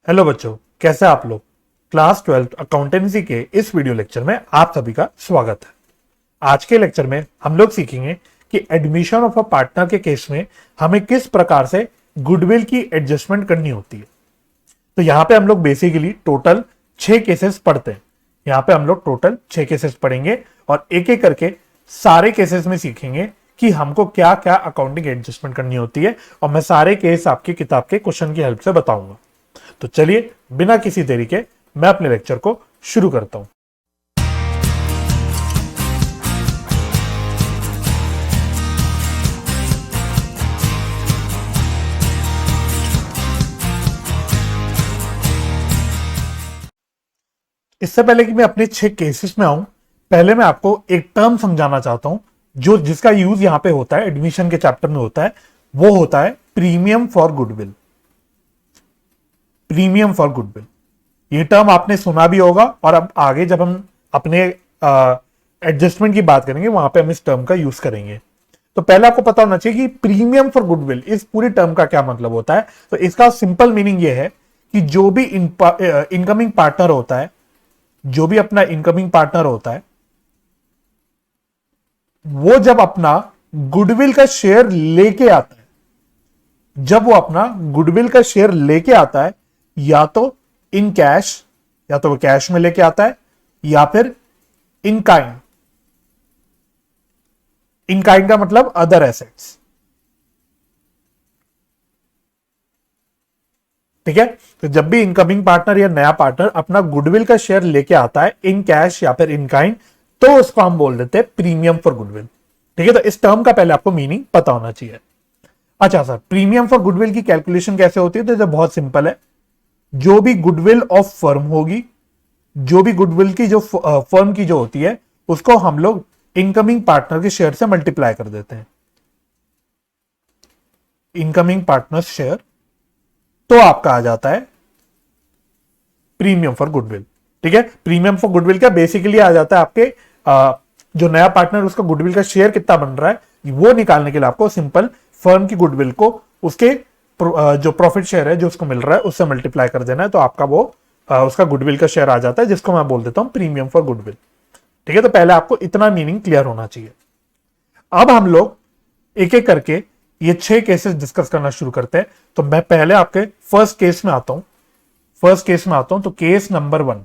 Hello बच्चों, कैसे आप लोग। क्लास 12 अकाउंटेंसी के इस वीडियो लेक्चर में आप सभी का स्वागत है। आज के लेक्चर में हम लोग सीखेंगे कि एडमिशन ऑफ अ पार्टनर के केस में हमें किस प्रकार से गुडविल की एडजस्टमेंट करनी होती है। तो यहाँ पे हम लोग बेसिकली टोटल 6 केसेस पढ़ते हैं। यहाँ पे हम लोग टोटल 6 केसेस पढ़ेंगे और एक एक करके सारे केसेस में सीखेंगे कि हमको क्या क्या अकाउंटिंग एडजस्टमेंट करनी होती है, और मैं सारे केस आपकी किताब के क्वेश्चन की हेल्प से बताऊंगा। तो चलिए बिना किसी देरी के मैं अपने लेक्चर को शुरू करता हूं। इससे पहले कि मैं अपने 6 केसेस में आऊं, पहले मैं आपको एक टर्म समझाना चाहता हूं जो जिसका यूज यहां पे होता है, एडमिशन के चैप्टर में होता है। वो होता है premium for goodwill. Premium for goodwill, ये टर्म आपने सुना भी होगा, और अब आगे जब हम अपने एडजस्टमेंट की बात करेंगे वहां पे हम इस टर्म का यूज करेंगे। तो पहले आपको पता होना चाहिए कि प्रीमियम फॉर गुडविल इस पूरी टर्म का क्या मतलब होता है। तो इसका सिंपल मीनिंग ये है कि जो भी इनकमिंग पार्टनर होता है, जो भी अपना इनकमिंग पार्टनर होता है, वो जब अपना गुडविल का शेयर लेके आता है, जब वो अपना गुडविल का शेयर लेके आता है, या तो इन कैश, या तो वो कैश में लेके आता है, या फिर इन काइंड। इन काइंड का मतलब अदर एसेट्स। ठीक है। तो जब भी इनकमिंग पार्टनर या नया पार्टनर अपना गुडविल का शेयर लेके आता है इन कैश या फिर इन काइंड, तो उसको हम बोल देते हैं प्रीमियम फॉर गुडविल। ठीक है। तो इस टर्म का पहले आपको मीनिंग पता होना चाहिए। अच्छा सर, प्रीमियम फॉर गुडविल की कैलकुलेशन कैसे होती है? तो ये बहुत सिंपल है। जो भी गुडविल ऑफ फर्म होगी, जो भी गुडविल की जो फर्म की जो होती है, उसको हम लोग इनकमिंग पार्टनर के शेयर से मल्टीप्लाई कर देते हैं। इनकमिंग पार्टनर शेयर, तो आपका आ जाता है प्रीमियम फॉर गुडविल। ठीक है। प्रीमियम फॉर गुडविल का बेसिकली आ जाता है आपके जो नया पार्टनर उसका गुडविल का शेयर कितना बन रहा है, वो निकालने के लिए आपको सिंपल फर्म की गुडविल को उसके जो प्रॉफिट शेयर है जो उसको मिल रहा है उससे मल्टीप्लाई कर देना है। तो आपका वो उसका गुडविल का शेयर आ जाता है, जिसको मैं बोल देता हूं प्रीमियम फॉर गुडविल। ठीक है। तो पहले आपको इतना मीनिंग क्लियर होना चाहिए। अब हम लोग एक एक करके ये 6 केसेस डिस्कस करना शुरू करते हैं। तो मैं पहले आपके फर्स्ट केस में आता हूं। तो केस नंबर 1।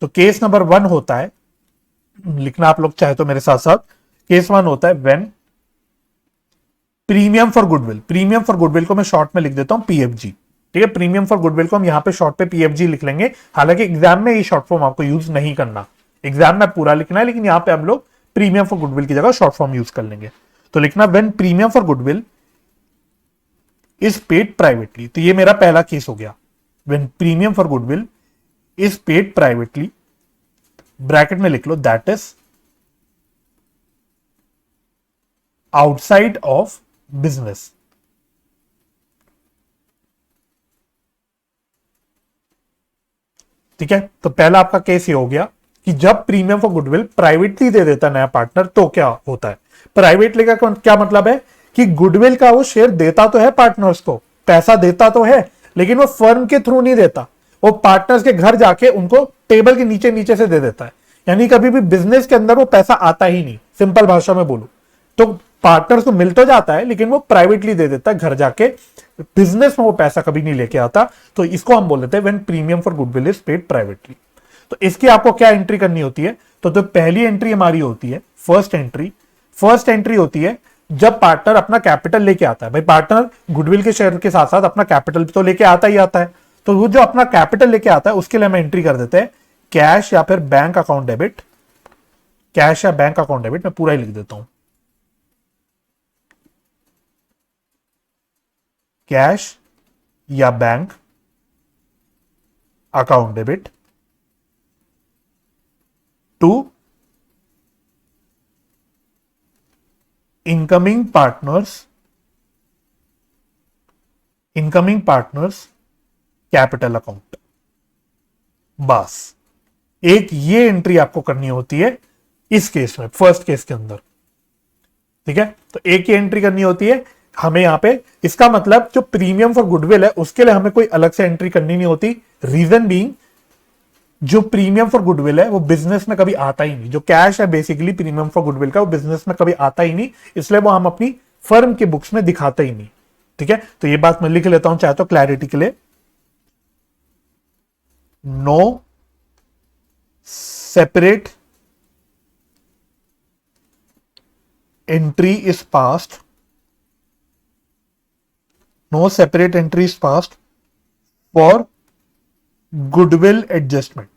तो केस नंबर 1 होता है, लिखना आप लोग चाहे तो मेरे साथ साथ। केस 1 होता है when premium for goodwill. Premium for goodwill को मैं शॉर्ट में लिख देता हूं पीएफजी। ठीक है। प्रीमियम फॉर गुडविल को हम यहां पे शॉर्ट पे पीएफजी लिख लेंगे। हालांकि एग्जाम में ये शॉर्ट फॉर्म आपको यूज नहीं करना, एग्जाम में पूरा लिखना है, लेकिन यहां पे हम लोग प्रीमियम फॉर गुडविल की जगह शॉर्ट फॉर्म यूज कर लेंगे। तो लिखना when premium for goodwill is paid privately. तो ये मेरा पहला केस हो गया। When premium for goodwill is paid privately, bracket में लिख लो that is outside of business. ठीक है। तो पहला आपका केस ये हो गया कि जब प्रीमियम फॉर गुडविल प्राइवेटली दे देता नया पार्टनर, तो क्या होता है। प्राइवेटली का क्या मतलब है कि गुडविल का वो शेयर देता तो है पार्टनर्स को, पैसा देता तो है, लेकिन वो फर्म के थ्रू नहीं देता, वो पार्टनर्स के घर जाके उनको टेबल के नीचे नीचे से दे देता है। यानी कभी भी बिजनेस के अंदर वो पैसा आता ही नहीं। सिंपल भाषा में बोलूं तो पार्टनर्स को मिल तो जाता है, लेकिन वो प्राइवेटली दे देता है घर जाके, बिजनेस में वो पैसा कभी नहीं लेके आता। तो इसको हम बोल देते हैं when premium for goodwill is paid privately. तो इसकी आपको क्या एंट्री करनी होती है? तो पहली एंट्री हमारी होती है फर्स्ट एंट्री होती है जब पार्टनर अपना कैपिटल लेके आता है। भाई पार्टनर गुडविल के शेयर के साथ साथ अपना कैपिटल तो लेके आता ही आता है। तो वो जो अपना कैपिटल लेके आता है उसके लिए हम एंट्री कर देते हैं कैश या फिर बैंक अकाउंट डेबिट। कैश या बैंक अकाउंट डेबिट मैं पूरा ही लिख देता हूं, कैश या bank account debit to incoming partners capital account. बस एक ये एंट्री आपको करनी होती है इस केस में, फर्स्ट केस के अंदर। ठीक है। तो एक ही एंट्री करनी होती है। हमें यहां पे इसका मतलब जो प्रीमियम फॉर गुडविल है उसके लिए हमें कोई अलग से एंट्री करनी नहीं होती। रीजन बीइंग जो प्रीमियम फॉर गुडविल है वो बिजनेस में कभी आता ही नहीं। जो कैश है बेसिकली प्रीमियम फॉर गुडविल का, वो बिजनेस में कभी आता ही नहीं, इसलिए वो हम अपनी फर्म के बुक्स में दिखाते ही नहीं। ठीक है, तो ये बात मैं लिख लेता हूं चाहे तो क्लैरिटी के लिए। No separate entry is passed, no separate entry is passed for goodwill adjustment.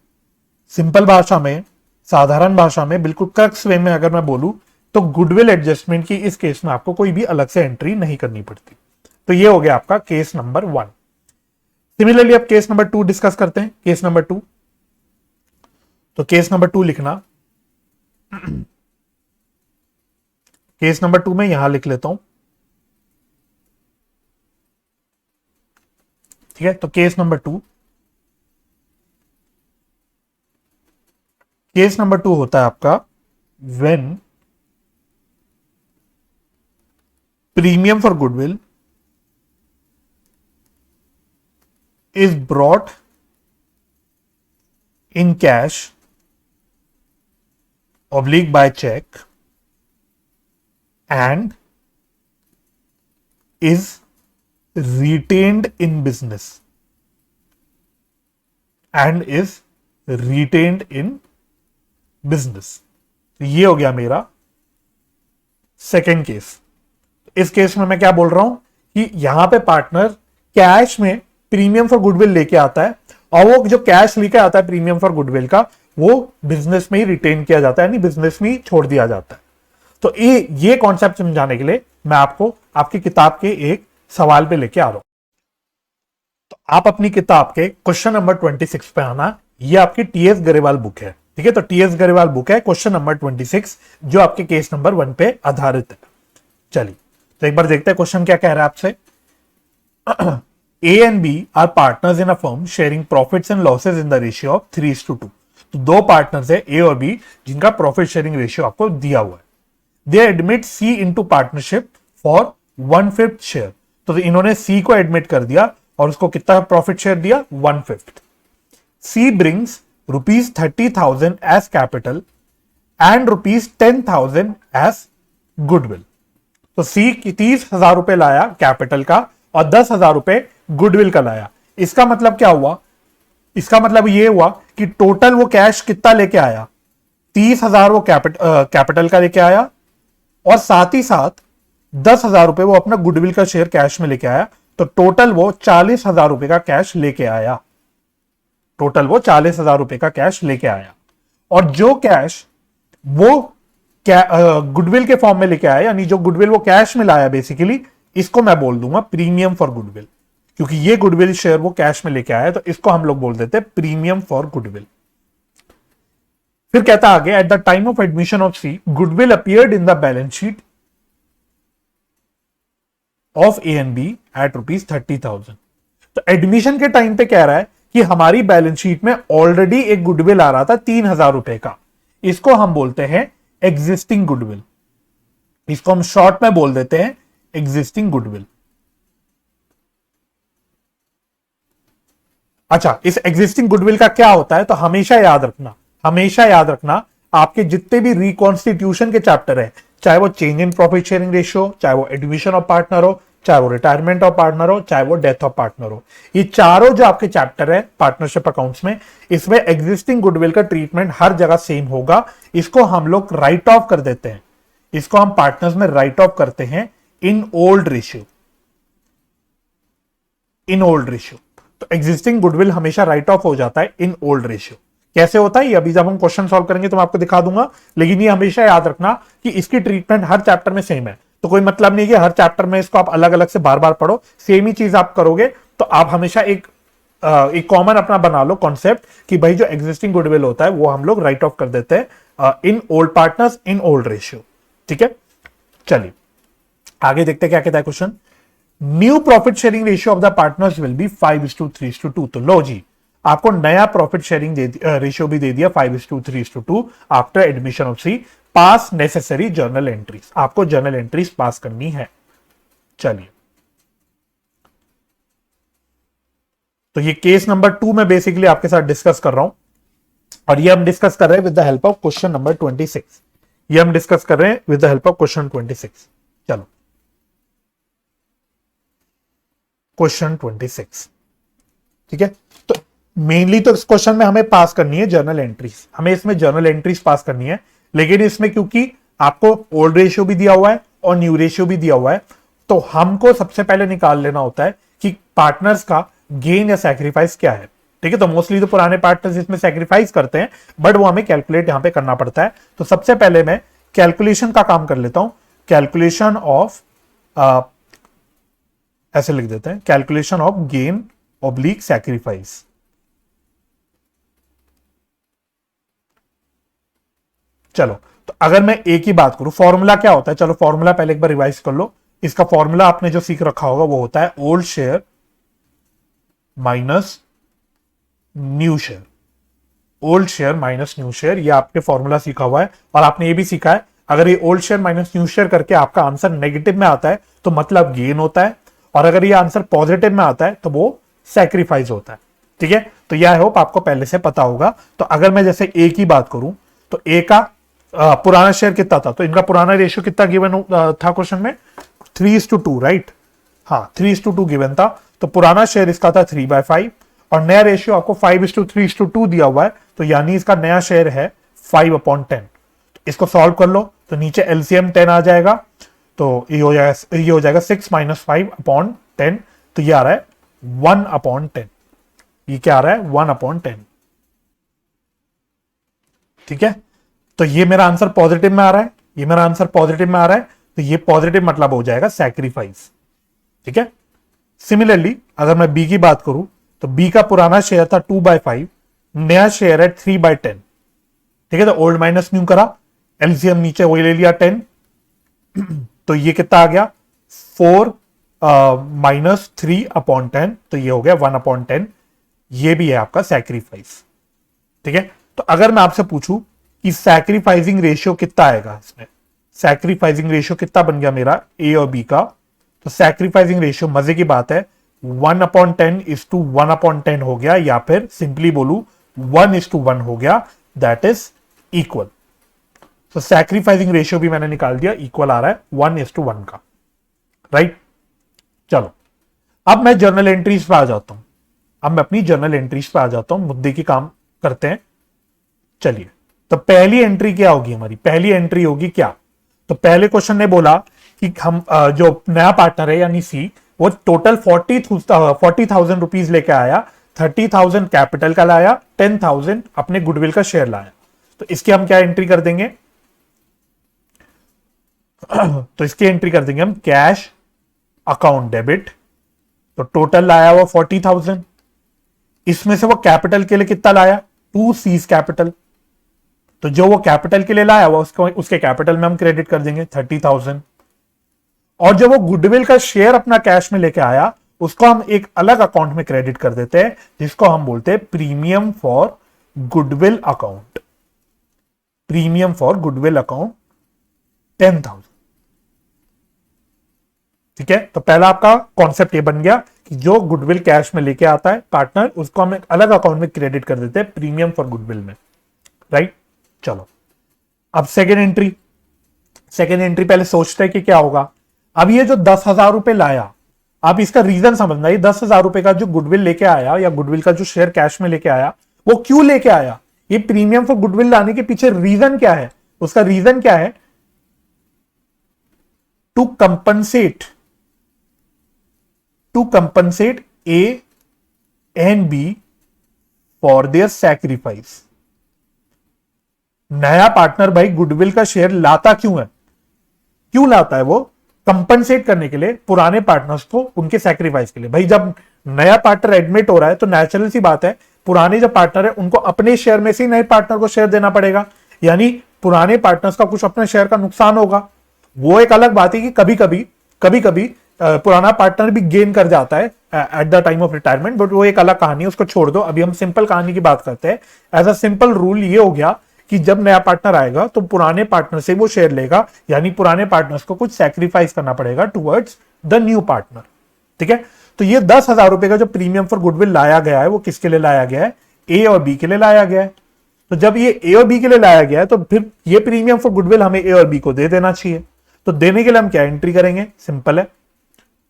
Simple भाषा में, साधारण भाषा में, बिल्कुल क्रक्स वे में अगर मैं बोलूं तो गुडविल एडजस्टमेंट की इस केस में आपको कोई भी अलग से एंट्री नहीं करनी पड़ती। तो ये हो गया आपका केस नंबर 1। सिमिलरली अब केस नंबर 2 डिस्कस करते हैं। केस नंबर 2, तो केस नंबर 2 लिखना, केस नंबर 2 में यहां लिख लेता हूं। ठीक है, तो केस नंबर 2, केस नंबर 2 होता है आपका when premium for goodwill is brought in cash oblique by check and is retained in business and is retained in business। ये हो गया मेरा सेकेंड केस। इस केस में मैं क्या बोल रहा हूं कि यहां पे पार्टनर कैश में प्रीमियम फॉर गुडविल लेके आता है और वो जो कैश लेके आता है प्रीमियम फॉर गुडविल का, वो बिजनेस में ही रिटेन किया जाता है, यानी बिजनेस में ही छोड़ दिया जाता है। तो ये कॉन्सेप्ट समझाने के लिए मैं आपको आपकी किताब के एक सवाल पे लेके आ रहा हूं। तो आप अपनी किताब के क्वेश्चन नंबर 26 पे आना। ये आपकी टीएस गरेवाल बुक है। ठीक है, तो टीएस गरेवाल बुक है, क्वेश्चन नंबर 26 जो आपके केस नंबर 1 पे आधारित है। चलिए तो एक बार देखते हैं क्वेश्चन क्या कह रहा है आपसे। A and B are partners in a firm sharing profits and losses in the ratio of 3:2। तो दो पार्टनर्स है A और B जिनका प्रॉफिट शेयरिंग रेशियो आपको दिया हुआ है। They admit C into partnership for 1/5 share. तो इन्होंने C को एडमिट कर दिया और उसको कितना प्रॉफिट शेयर दिया, 1/5। C brings ₹30,000 as capital and ₹10,000 as goodwill। तो C 30,000 रुपए लाया कैपिटल का और 10,000 रुपए गुडविल का लाया। इसका मतलब क्या हुआ, इसका मतलब ये हुआ कि टोटल वो कैश कितना लेके आया, 30,000 वो कैपिटल का लेके आया और साथ ही साथ 10,000 रुपए वो अपना गुडविल का शेयर कैश में लेके आया। तो टोटल वो 40,000 रुपए का कैश लेके आया। टोटल वो 40,000 रुपए का कैश लेके आया और जो कैश वो गुडविल के फॉर्म में लेके आया, यानी जो गुडविल वो कैश में लाया, बेसिकली इसको मैं बोल दूंगा प्रीमियम फॉर गुडविल, क्योंकि ये गुडविल शेयर वो कैश में लेके आया, तो इसको हम लोग बोल देते हैं प्रीमियम फॉर गुडविल। फिर कहता आगे, at the time of admission of C goodwill appeared in the balance sheet of A and B at ₹30,000। तो एडमिशन के टाइम पे कह रहा है कि हमारी बैलेंस शीट में ऑलरेडी एक गुडविल आ रहा था 3,000 रुपए का। इसको हम बोलते हैं एग्जिस्टिंग गुडविल। इसको हम शॉर्ट में बोल देते हैं एग्जिस्टिंग गुडविल। अच्छा, इस एग्जिस्टिंग गुडविल का क्या होता है, तो हमेशा याद रखना आपके जितने भी रिकॉन्स्टिट्यूशन के चैप्टर है, चाहे वो change in profit sharing ratio, चाहे वो एडमिशन ऑफ पार्टनर हो, चाहे वो रिटायरमेंट ऑफ पार्टनर हो, चाहे वो डेथ ऑफ पार्टनर हो, ये चारों जो आपके चैप्टर है पार्टनरशिप अकाउंट्स में, इसमें एग्जिस्टिंग गुडविल का ट्रीटमेंट हर जगह सेम होगा। इसको हम लोग राइट ऑफ कर देते हैं, इसको हम पार्टनर्स में राइट ऑफ करते हैं in old ratio. In old ratio तो एग्जिस्टिंग गुडविल हमेशा राइट ऑफ हो जाता है इन ओल्ड रेशियो। कैसे होता है ये अभी जब हम क्वेश्चन सॉल्व करेंगे तो मैं आपको दिखा दूंगा, लेकिन ये हमेशा याद रखना कि इसकी ट्रीटमेंट हर चैप्टर में सेम है। तो कोई मतलब नहीं कि हर चैप्टर में इसको आप अलग अलग से बार बार पढ़ो, सेम ही चीज आप करोगे। तो आप हमेशा एक कॉमन अपना बना लो कॉन्सेप्ट कि भाई जो एग्जिस्टिंग गुडविल होता है वो हम लोग राइट ऑफ कर देते हैं in old partners in old ratio. ठीक है, चलिए आगे देखते हैं क्या कहता है question. New profit sharing ratio of the partners will be 5:3:2। तो लो जी, आपको नया प्रॉफिट शेयरिंग रेशियो भी दे दिया 5:3:2 after admission of C. Pass necessary journal entries, आपको जर्नल एंट्रीज पास करनी है। चलिए, तो ये केस नंबर 2 में बेसिकली आपके साथ डिस्कस कर रहा हूं, और ये हम डिस्कस कर रहे हैं with the help of question number 26। ये हम डिस्कस कर रहे हैं with the help of question 26। चलो, क्वेश्चन 26, ठीक है। तो मेनली तो इस क्वेश्चन में हमें पास करनी है जर्नल एंट्रीज, हमें इसमें जर्नल एंट्रीज पास करनी है, लेकिन इसमें क्योंकि आपको ओल्ड रेशियो भी दिया हुआ है और न्यू रेशियो भी दिया हुआ है, तो हमको सबसे पहले निकाल लेना होता है कि पार्टनर्स का गेन या सैक्रिफाइस क्या है, ठीक है। तो मोस्टली तो पुराने पार्टनर्स इसमें सैक्रिफाइस करते हैं, बट वो हमें कैलकुलेट यहां पे करना पड़ता है। तो सबसे पहले मैं कैलकुलेशन का काम कर लेता हूं, कैलकुलेशन ऑफ, ऐसे लिख देते हैं, calculation of gain oblique sacrifice. चलो, तो अगर मैं ए की बात करूं, फॉर्मूला क्या होता है, चलो फॉर्मूला पहले एक बार रिवाइज कर लो। इसका फॉर्मूला आपने जो सीख रखा होगा वो होता है old share minus new share, old share minus new share, ये आपने फॉर्मूला सीखा हुआ है। और आपने ये भी सीखा है, अगर ये old share minus new share करके आपका आंसर नेगेटिव में आता है तो मतलब गेन होता है, और अगर ये आंसर पॉजिटिव में आता है तो वो सैक्रिफाइस होता है, ठीक है। तो यह आई होप आपको पहले से पता होगा। तो अगर मैं जैसे ए की बात करूं, तो ए का पुराना शेयर कितना था, तो इनका पुराना रेशियो कितना गिवन था क्वेश्चन में, 3:2, राइट। हाँ, 3:2 गिवन था, तो पुराना शेयर इसका था 3/5, और नया रेशियो आपको 5:3:2 दिया हुआ है, तो यानी इसका नया शेयर है 5/10। तो इसको सॉल्व कर लो, तो नीचे एलसीएम 10 आ जाएगा, तो ये हो जाएगा 6 - 5/10, तो ये आ रहा है 1/10। ये क्या आ रहा है, 1/10, ठीक है। तो ये मेरा आंसर पॉजिटिव में आ रहा है, ये मेरा आंसर पॉजिटिव में आ रहा है, तो ये पॉजिटिव मतलब हो जाएगा सैक्रिफाइस, ठीक है। सिमिलरली अगर मैं बी की बात करूं, तो बी का पुराना शेयर था 2/5, नया शेयर है 3/10, ठीक है। तो ओल्ड माइनस न्यू करा, एलसीएम नीचे वही ले लिया 10, तो ये कितना आ गया 4 - 3/10, तो ये हो गया 1/10। ये भी है आपका सैक्रिफाइस, ठीक है। तो अगर मैं आपसे पूछूं कि सैक्रिफाइसिंग रेशियो कितना आएगा, इसमें सैक्रिफाइसिंग रेशियो कितना बन गया मेरा ए और बी का, तो सैक्रिफाइसिंग रेशियो मजे की बात है 1/10:1/10 हो गया, या फिर सिंपली बोलू 1:1 हो गया, दैट इज इक्वल। तो सैक्रिफाइसिंग रेशियो भी मैंने निकाल दिया, इक्वल आ रहा है 1:1 का, राइट। चलो, अब मैं जर्नल एंट्रीज पे आ जाता हूं, अब मैं अपनी जर्नल एंट्रीज पे आ जाता हूं, मुद्दे की काम करते हैं। चलिए, तो पहली एंट्री क्या होगी हमारी, पहली एंट्री होगी क्या, तो पहले क्वेश्चन ने बोला कि हम जो नया पार्टनर है यानी सी, वो टोटल 40,000 रुपीज लेके आया, 30,000 कैपिटल का लाया, 10,000 अपने गुडविल का शेयर लाया। तो इसकी हम क्या एंट्री कर देंगे, तो इसकी एंट्री कर देंगे हम कैश अकाउंट डेबिट। तो टोटल लाया हुआ 40,000, इसमें से वो कैपिटल के लिए कितना लाया, 2 सीज कैपिटल, तो जो वो कैपिटल के लिए लाया हुआ उसके कैपिटल में हम क्रेडिट कर देंगे 30,000। और जो वो गुडविल का शेयर अपना कैश में लेके आया, उसको हम एक अलग अकाउंट में क्रेडिट कर देते हैं, जिसको हम बोलते हैं premium for goodwill account, premium for goodwill account 10,000, ठीक है। तो पहला आपका कॉन्सेप्ट ये बन गया कि जो गुडविल कैश में लेके आता है पार्टनर, उसको हम एक अलग अकाउंट में क्रेडिट कर देते हैं प्रीमियम फॉर गुडविल में, राइट। चलो, अब सेकेंड एंट्री, सेकेंड एंट्री पहले सोचते हैं कि क्या होगा। अब ये जो 10,000 रुपए लाया, आप इसका रीजन समझना, ये 10,000 रुपए का जो गुडविल लेके आया या गुडविल का जो शेयर कैश में लेके आया, वो क्यों लेके आया, ये प्रीमियम फॉर गुडविल लाने के पीछे रीजन क्या है, उसका रीजन क्या है, to compensate A and B for their sacrifice. नया पार्टनर भाई गुडविल का शेयर लाता क्यों है, क्यों लाता है, वो कंपनसेट करने के लिए पुराने पार्टनर्स को उनके सैक्रिफाइस के लिए। भाई जब नया पार्टनर एडमिट हो रहा है तो नेचुरल सी बात है, पुराने जो पार्टनर है उनको अपने शेयर में से नए पार्टनर को शेयर देना पड़ेगा, यानी पुराने पार्टनर्स का कुछ अपने शेयर का नुकसान होगा। वो एक अलग बात है कि कभी कभी पुराना पार्टनर भी गेन कर जाता है eight the time of retirement, but वो एक अलग कहानी है, उसको छोड़ दो। अभी हम सिंपल कहानी की बात करते हैं। एज अ सिंपल रूल ये हो गया कि जब नया पार्टनर आएगा तो पुराने पार्टनर से वो शेयर लेगा, यानी पुराने पार्टनर्स को कुछ सैक्रिफाइस करना पड़ेगा टुवर्ड्स द न्यू पार्टनर। ठीक है, तो ये 10,000 रुपए का जो प्रीमियम फॉर गुडविल लाया गया है वो किसके लिए लाया गया है? ए और बी के लिए लाया गया है। तो जब ये ए और बी के लिए लाया गया है तो फिर ये प्रीमियम फॉर गुडविल हमें ए और बी को दे देना चाहिए। तो देने के लिए हम क्या एंट्री करेंगे? सिंपल है।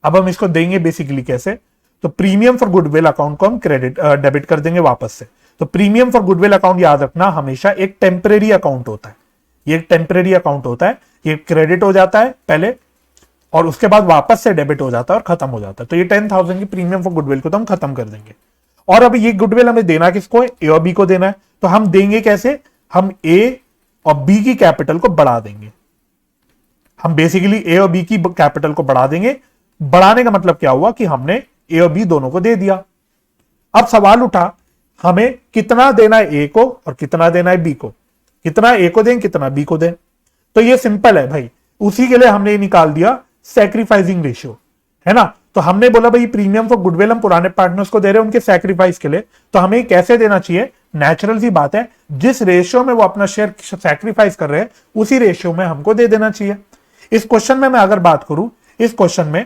अब हम इसको देंगे बेसिकली कैसे? तो प्रीमियम फॉर गुडविल अकाउंट को हम डेबिट कर देंगे वापस से। तो प्रीमियम फॉर गुडविल अकाउंट याद रखना हमेशा एक टेम्परेरी अकाउंट होता है। ये एक टेम्परेरी अकाउंट होता है, ये क्रेडिट हो जाता है पहले और उसके बाद वापस से डेबिट हो जाता है और खत्म हो जाता है। तो ये 10,000 की प्रीमियम फॉर गुडविल को तो हम खत्म कर देंगे। और अब ये गुडविल हमें देना किसको है? ए और बी को देना है। तो हम देंगे कैसे? हम ए और बी की कैपिटल को बढ़ा देंगे। हम बेसिकली ए और बी की कैपिटल को बढ़ा देंगे। बढ़ाने का मतलब क्या हुआ कि हमने ए और बी दोनों को दे दिया। अब सवाल उठा हमें कितना देना है ए को और कितना देना है बी को। कितना ए को दें, कितना बी को दें। तो ये सिंपल है भाई, उसी के लिए हमने निकाल दिया सैक्रिफाइसिंग रेशियो, है ना। तो हमने बोला भाई प्रीमियम फॉर गुडविल हम पुराने पार्टनर्स को दे रहे हैं उनके सैक्रिफाइस के लिए, तो हमें कैसे देना चाहिए? नेचुरल सी बात है, जिस रेशियो में वो अपना शेयर सैक्रिफाइस कर रहे हैं उसी रेशियो में हमको दे देना चाहिए। इस क्वेश्चन में मैं अगर बात करूं, इस क्वेश्चन में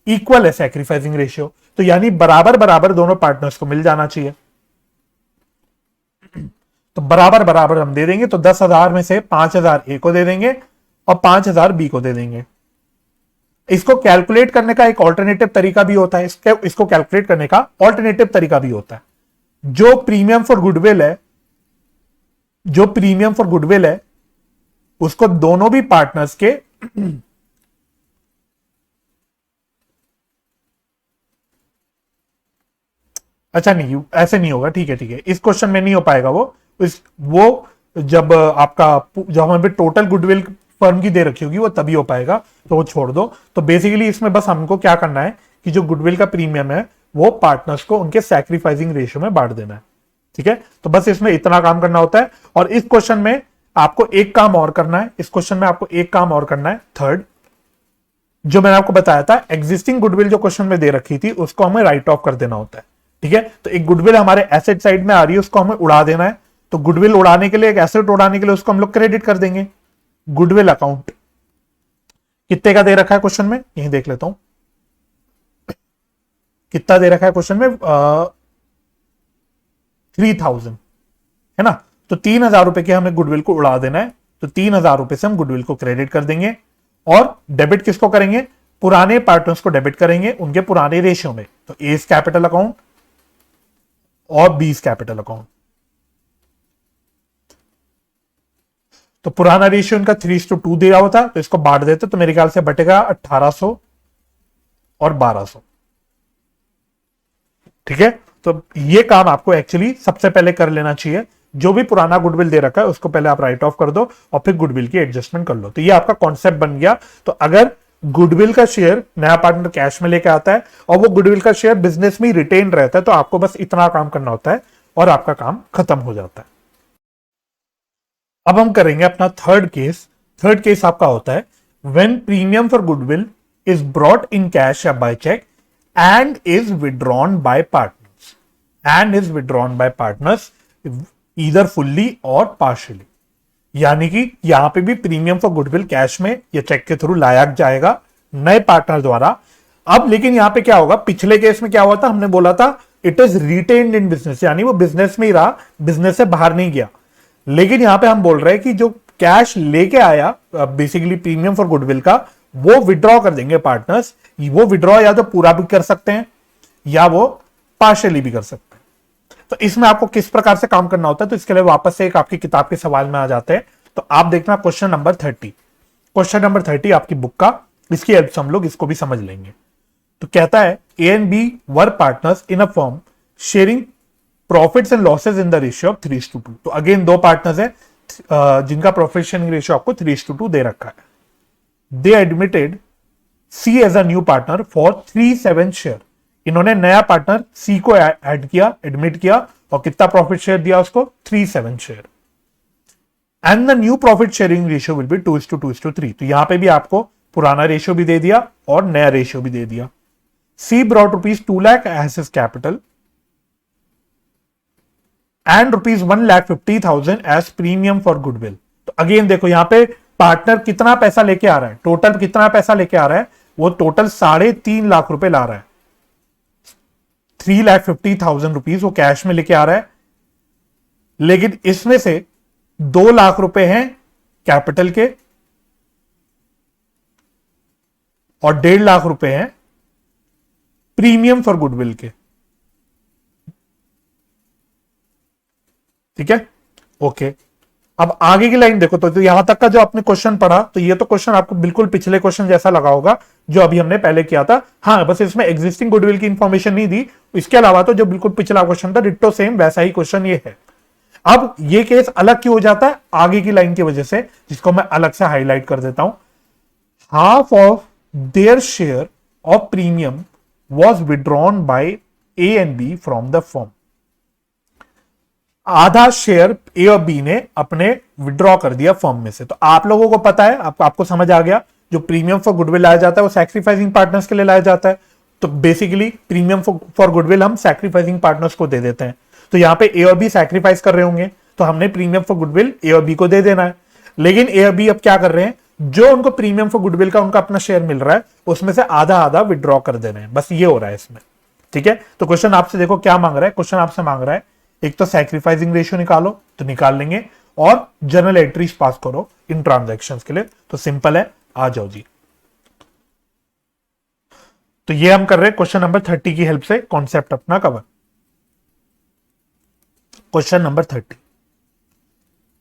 इक्वल है सैक्रिफाइसिंग रेशियो, तो यानी बराबर बराबर दोनों पार्टनर्स को मिल जाना चाहिए। तो बराबर बराबर हम दे देंगे। तो 10,000 में से 5,000 ए को दे देंगे और 5,000 बी को दे देंगे। इसको कैलकुलेट करने का एक ऑल्टरनेटिव तरीका भी होता है। इसको कैलकुलेट करने का ऑल्टरनेटिव तरीका भी होता है। जो प्रीमियम फॉर गुडविल है, जो प्रीमियम फॉर गुडविल है उसको दोनों भी पार्टनर्स के अच्छा नहीं, ऐसे नहीं होगा। ठीक है ठीक है, इस क्वेश्चन में नहीं हो पाएगा वो जब जब हमें टोटल गुडविल फर्म की दे रखी होगी वो तभी हो पाएगा, तो वो छोड़ दो। तो बेसिकली इसमें बस हमको क्या करना है कि जो गुडविल का प्रीमियम है वो पार्टनर्स को उनके सैक्रिफाइसिंग रेशियो में बांट देना है। ठीक है, तो बस इसमें इतना काम करना होता है। और इस क्वेश्चन में आपको एक काम और करना है, इस क्वेश्चन में आपको एक काम और करना है। थर्ड, जो मैंने आपको बताया था एग्जिस्टिंग गुडविल जो क्वेश्चन में दे रखी थी उसको हमें राइट ऑफ कर देना होता है। ठीक है, तो एक गुडविल हमारे एसेट साइड में आ रही है उसको हमें उड़ा देना है। तो गुडविल उड़ाने के लिए, एक एसेट उड़ाने के लिए उसको हम लोग क्रेडिट कर देंगे। गुडविल अकाउंट कितने का दे रखा है क्वेश्चन में, यही देख लेता हूं कितना दे रखा है क्वेश्चन में। 3,000 है ना। तो 3,000 रुपए के हमें गुडविल को उड़ा देना है। तो 3,000 रुपए से हम गुडविल को क्रेडिट कर देंगे और डेबिट किसको करेंगे? पुराने पार्टनर्स को डेबिट करेंगे उनके पुराने रेशियो में। तो एस कैपिटल अकाउंट और बीस कैपिटल अकाउंट। तो पुराना रेशियो इनका 3:2 दिया हुआ था, तो इसको बांट देते तो मेरे ख्याल से बटेगा 1800 और 1200। ठीक है, तो ये काम आपको एक्चुअली सबसे पहले कर लेना चाहिए। जो भी पुराना गुडविल दे रखा है उसको पहले आप राइट ऑफ कर दो और फिर गुडविल की एडजस्टमेंट कर लो। तो ये आपका कॉन्सेप्ट बन गया। तो अगर गुडविल का शेयर नया पार्टनर कैश में लेके आता है और वो गुडविल का शेयर बिजनेस में रिटेन रहता है, तो आपको बस इतना काम करना होता है और आपका काम खत्म हो जाता है। अब हम करेंगे अपना थर्ड केस। थर्ड केस आपका होता है when premium for goodwill is brought in cash या by cheque and is withdrawn by partners either fully or partially. यानी कि यहां पे भी प्रीमियम फॉर गुडविल कैश में या चेक के थ्रू लाया जाएगा नए पार्टनर द्वारा। अब लेकिन यहां पे क्या होगा, पिछले केस में क्या हुआ था, हमने बोला था it is retained in business, यानी वो बिजनेस में ही रहा, बिजनेस से बाहर नहीं गया। लेकिन यहां पे हम बोल रहे हैं कि जो कैश लेके आया बेसिकली प्रीमियम फॉर गुडविल का, वो विड्रॉ कर देंगे पार्टनर्स। वो विड्रॉ या तो पूरा भी कर सकते हैं या वो पार्शियली भी कर सकते हैं। तो इसमें आपको किस प्रकार से काम करना होता है, तो इसके लिए वापस से एक आपकी किताब के सवाल में आ जाते हैं। तो आप देखना क्वेश्चन नंबर 30। क्वेश्चन नंबर 30 आपकी बुक का, इसकी हेल्प से हम लोग इसको भी समझ लेंगे। तो कहता है A and B were partners in a firm sharing profits and losses in the ratio of 3:2। तो अगेन दो पार्टनर्स है जिनका प्रॉफिट शेयरिंग रेशियो आपको 3:2 दे रखा है। They admitted C as a new partner for 37 share. इन्होंने नया पार्टनर सी को ऐड किया, एडमिट किया और कितना प्रॉफिट शेयर दिया उसको, 37 share. And the new profit sharing ratio will be 2:2:3। तो यहां पे भी आपको पुराना रेशियो भी दे दिया और नया रेशियो भी दे दिया। C brought ₹2 lakh as his capital and ₹1,50,000 as premium for goodwill. तो अगेन देखो यहां पे पार्टनर कितना पैसा लेके आ रहा है, टोटल कितना पैसा लेके आ रहा है, वो टोटल 3.5 लाख रुपए ला रहा है। 3,50,000 रुपीज वो कैश में लेके आ रहा है, लेकिन इसमें से 2 लाख रुपए हैं कैपिटल के और 1.5 लाख रुपए हैं प्रीमियम फॉर गुडविल के। ठीक है, ओके। अब आगे की लाइन देखो, तो यहां तक का जो आपने क्वेश्चन पढ़ा, तो ये तो क्वेश्चन आपको बिल्कुल पिछले क्वेश्चन जैसा लगा होगा जो अभी हमने पहले किया था। हाँ, बस इसमें एग्जिस्टिंग गुडविल की इंफॉर्मेशन नहीं दी, इसके अलावा तो जो बिल्कुल पिछला क्वेश्चन था डिट्टो सेम वैसा ही क्वेश्चन ये है। अब ये केस अलग क्यों हो जाता है? आगे की लाइन की वजह से, जिसको मैं अलग से हाईलाइट कर देता हूं। Half of their share of premium was withdrawn by A and B from the firm. आधा शेयर ए और बी ने अपने विड्रॉ कर दिया फर्म में से। तो आप लोगों को पता है, आपको समझ आ गया, जो प्रीमियम फॉर गुडविल लाया जाता है वो सैक्रिफाइसिंग पार्टनर्स के लिए लाया जाता है। तो बेसिकली प्रीमियम फॉर गुडविल हम सैक्रिफाइसिंग पार्टनर्स को दे देते हैं। तो यहां पे ए और बी सैक्रिफाइस कर रहे होंगे, तो हमने प्रीमियम फॉर गुडविल ए और बी को दे देना है। लेकिन ए और बी अब क्या कर रहे हैं, जो उनको प्रीमियम फॉर गुडविल का उनका अपना शेयर मिल रहा है उसमें से आधा आधा विड्रॉ कर दे रहे हैं। बस ये हो रहा है इसमें। ठीक है, तो क्वेश्चन आपसे देखो क्या मांग रहा है। क्वेश्चन आपसे मांग रहा है एक तो सैक्रिफाइसिंग रेशियो निकालो, तो निकाल लेंगे, और जर्नल एंट्रीज पास करो इन ट्रांजैक्शंस के लिए। तो सिंपल है, आ जाओ जी। तो ये हम कर रहे हैं क्वेश्चन नंबर 30 की हेल्प से कॉन्सेप्ट अपना कवर। क्वेश्चन नंबर 30,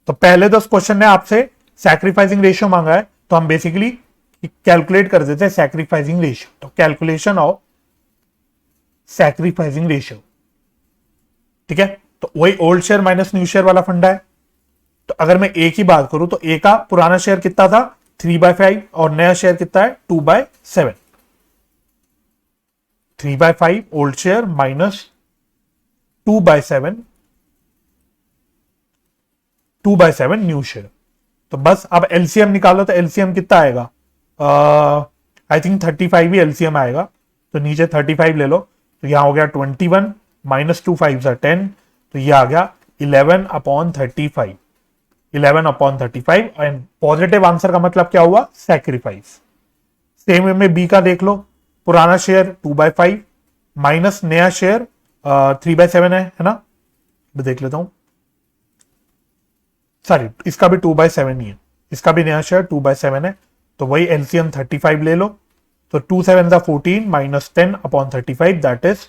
तो पहले तो क्वेश्चन ने आपसे सैक्रिफाइसिंग रेशियो मांगा है, तो हम बेसिकली कैलकुलेट कर देते हैं सैक्रिफाइसिंग रेशियो। तो कैलकुलेशन ऑफ सैक्रिफाइसिंग रेशियो, ठीक है। तो वही old share minus new share वाला फंडा है। तो अगर मैं ए की बात करूं तो ए का पुराना शेयर कितना था 3/5 और नया शेयर कितना है 2/7। 3/5 old share minus 2/7 new share. तो बस अब एलसीएम निकालो, तो एलसीएम कितना आएगा, आई थिंक 35 ही एलसीएम आएगा। तो नीचे 35 ले लो, तो यहां हो गया 21 माइनस 2 5 10, तो ये आ गया 11/35। 11/35 एंड पॉजिटिव आंसर का मतलब क्या हुआ, सैक्रिफाइस। सेम वे में बी का देख लो, पुराना शेयर 2/5 माइनस नया शेयर 3/7 है ना। देख लेता हूं, सॉरी इसका भी 2/7 ही है, इसका भी नया शेयर 2/7 है। तो वही एलसीएम 35 ले लो, तो 2 7 14 माइनस 10/35 दैट इज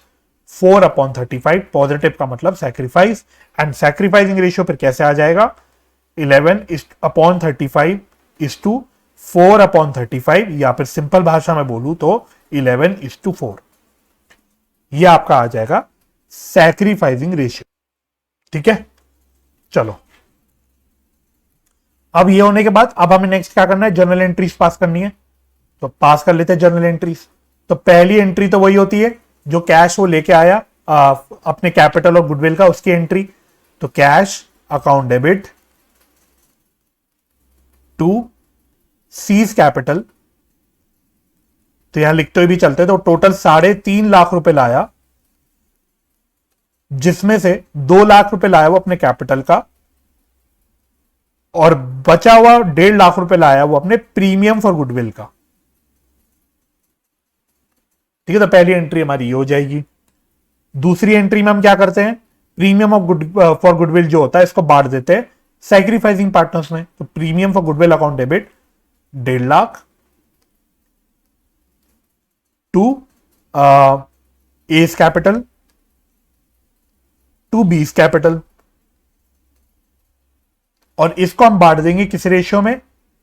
4/35। पॉजिटिव का मतलब सैक्रिफाइस, एंड सैक्रिफाइसिंग रेशियो फिर कैसे आ जाएगा 11/35 इज टू 4/35, या फिर सिंपल भाषा में बोलूं तो 11:4। ये आपका आ जाएगा सैक्रिफाइसिंग रेशियो। ठीक है, चलो अब ये होने के बाद अब हमें नेक्स्ट क्या करना है, जर्नल एंट्रीज पास करनी है। तो पास कर लेते हैं जर्नल एंट्रीज। तो पहली एंट्री तो वही होती है जो कैश वो लेके आया अपने कैपिटल और गुडविल का, उसकी एंट्री। तो cash account debit to C's capital. तो यहां लिखते हुए भी चलते, तो टोटल 3.5 लाख रुपए लाया, जिसमें से 2 लाख रुपए लाया वो अपने कैपिटल का, और बचा हुआ 1.5 लाख रुपए लाया वो अपने प्रीमियम फॉर गुडविल का। ठीक है, तो पहली एंट्री हमारी ये हो जाएगी। दूसरी एंट्री में हम क्या करते हैं, प्रीमियम ऑफ फॉर गुडविल जो होता है इसको बांट देते हैं सैक्रिफाइसिंग पार्टनर्स में। तो premium for goodwill account debit 1.5 lakh to S capital to B's capital, और इसको हम बांट देंगे किस रेशियो में,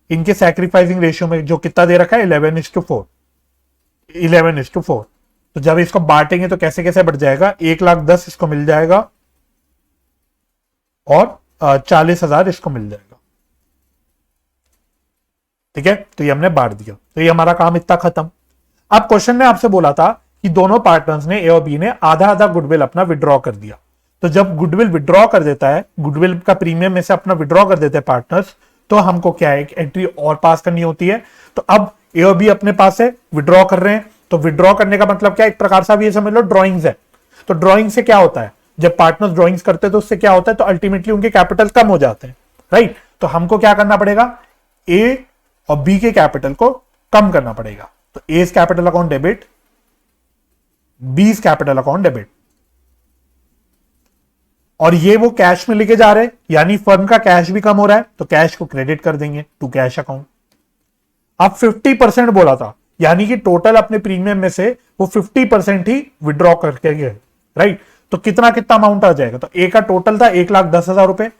इनके सैक्रिफाइसिंग रेशियो में, जो कितना दे रखा है 11:4। 11:4। तो जब इसको बांटेंगे तो कैसे कैसे बढ़ जाएगा, 1,10,000 इसको मिल जाएगा और 40,000 इसको मिल जाएगा। ठीक है, तो ये हमने बांट दिया, तो ये हमारा काम इतना खत्म। अब क्वेश्चन ने आपसे बोला था कि दोनों पार्टनर्स ने, ए और बी ने, आधा आधा गुडविल अपना विड्रॉ कर दिया। तो जब गुडविल विड्रॉ कर देता है, गुडविल का प्रीमियम में से अपना विड्रॉ कर देते हैं पार्टनर्स, तो हमको क्या है, एक एंट्री और पास करनी होती है। तो अब ए और बी अपने पास है, विड्रॉ कर रहे हैं। तो विड्रॉ करने का मतलब क्या है, एक प्रकार से आप ये समझ लो ड्रॉइंग्स है। तो ड्रॉइंग से क्या होता है, जब पार्टनर्स ड्रॉइंग्स करते हैं तो उससे क्या होता है, तो अल्टीमेटली उनके कैपिटल कम हो जाते हैं, राइट। तो हमको क्या करना पड़ेगा, ए और बी के कैपिटल को कम करना पड़ेगा। तो A is capital account debit, B is capital account debit, और ये वो कैश में लेके जा रहे हैं, यानी फर्म का कैश भी कम हो रहा है, तो कैश को क्रेडिट कर देंगे टू कैश अकाउंट। अब 50% बोला था, यानी कि टोटल अपने प्रीमियम में से वो 50% ही विड्रॉ करके गए, राइट। तो कितना कितना अमाउंट आ जाएगा, तो ए का टोटल था 1,10,000 रुपए,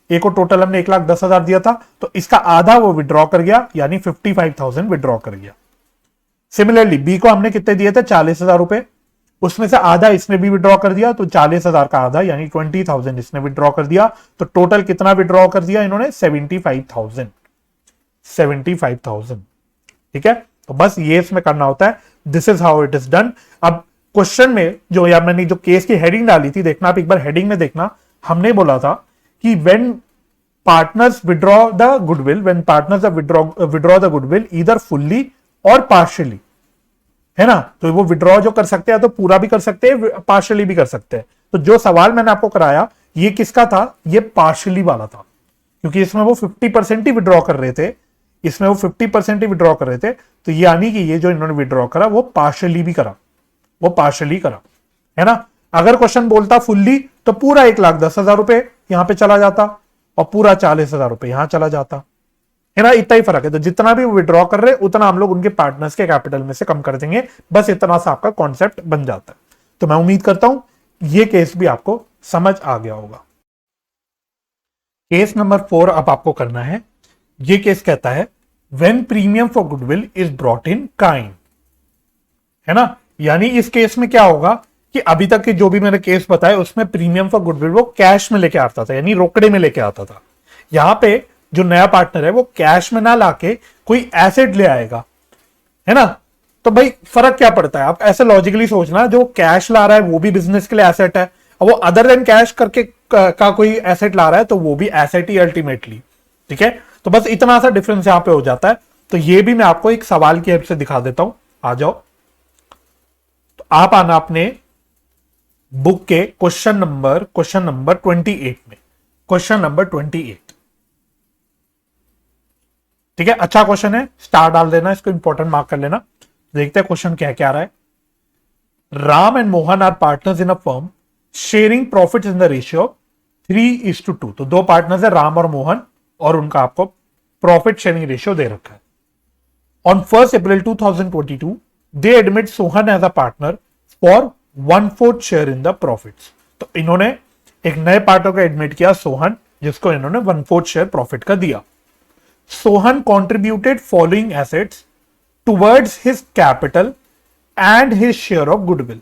ए को टोटल हमने 1,10,000 दिया था, तो इसका आधा वो विड्रॉ कर गया, यानी 55,000 विड्रॉ कर गया। सिमिलरली बी को हमने कितने दिए थे, 40,000 रुपए, उसमें से आधा इसने भी विड्रॉ कर दिया, तो 40,000 का आधा यानी 20,000 इसने विड्रॉ कर दिया, तो टोटल कितना विड्रॉ कर दिया इन्होंने, 75,000। ठीक है, तो बस ये इसमें करना होता है, this is how it is done. अब क्वेश्चन में जो या मैंने जो केस की हेडिंग डाली थी, देखना आप एक बार हेडिंग में देखना, हमने बोला था कि when partners withdraw the goodwill, when partners withdraw the goodwill either fully or partially, है ना। तो वो विड्रॉ जो कर सकते हैं तो पूरा भी कर सकते हैं, पार्शियली भी कर सकते हैं। तो जो सवाल मैंने आपको कराया ये किसका था, ये पार्शियली वाला था, क्योंकि इसमें वो 50% ही विड्रॉ कर रहे थे, इसमें वो 50% ही विड्रॉ कर रहे थे, तो यानी कि ये जो इन्होंने विड्रॉ करा वो पार्शियली भी करा, वो पार्शियली करा, है ना। अगर क्वेश्चन बोलता फुल्ली तो पूरा 1,10,000 रुपए यहां पे चला जाता और पूरा 40,000 रुपए यहां चला जाता, है ना। इतना ही फर्क है, तो जितना भी विड्रॉ कर रहे उतना हम लोग उनके पार्टनर्स के कैपिटल में से कम कर देंगे, बस इतना सा आपका कॉन्सेप्ट बन जाता है। तो मैं उम्मीद करता हूं ये केस भी आपको समझ आ गया होगा। केस नंबर 4 अब आपको करना है। ये केस कहता है when premium for goodwill is brought in kind, है ना। यानी इस केस में क्या होगा कि अभी तक के जो भी मैंने केस बताया उसमें प्रीमियम फॉर गुडविल वो कैश में लेके आता था, यानी रोकड़े में लेके आता था। यहां पे जो नया पार्टनर है वो कैश में ना लाके कोई एसेट ले आएगा, है ना। तो भाई फर्क क्या पड़ता है, आप ऐसे लॉजिकली सोचना, जो कैश ला रहा है वो भी बिजनेस के लिए एसेट है, और वो अदर देन कैश करके का कोई एसेट ला रहा है तो वो भी एसेट ही अल्टीमेटली। ठीक है, तो बस इतना सा डिफरेंस यहां पे हो जाता है। तो ये भी मैं आपको एक सवाल की हेल्प से दिखा देता हूं, आ जाओ। तो आप आना अपने बुक के क्वेश्चन नंबर 28 में, क्वेश्चन नंबर 28। ठीक है, अच्छा क्वेश्चन है, स्टार डाल देना, इसको इंपॉर्टेंट मार्क कर लेना। देखते हैं क्वेश्चन क्या क्या आ रहा है। Ram and Mohan are partners in a firm sharing profits in the ratio 3:2। तो दो पार्टनर्स है राम और मोहन, और उनका आपको प्रॉफिट शेयरिंग रेशियो दे रखा है। On 1 April 2022 they admitted Sohan as a partner for 1/4 share in the profits. तो इन्होंने एक नए पार्टनर को एडमिट किया सोहन, जिसको इन्होंने 1/4 शेयर प्रॉफिट का दिया। Sohan contributed following assets towards his capital and his share of goodwill।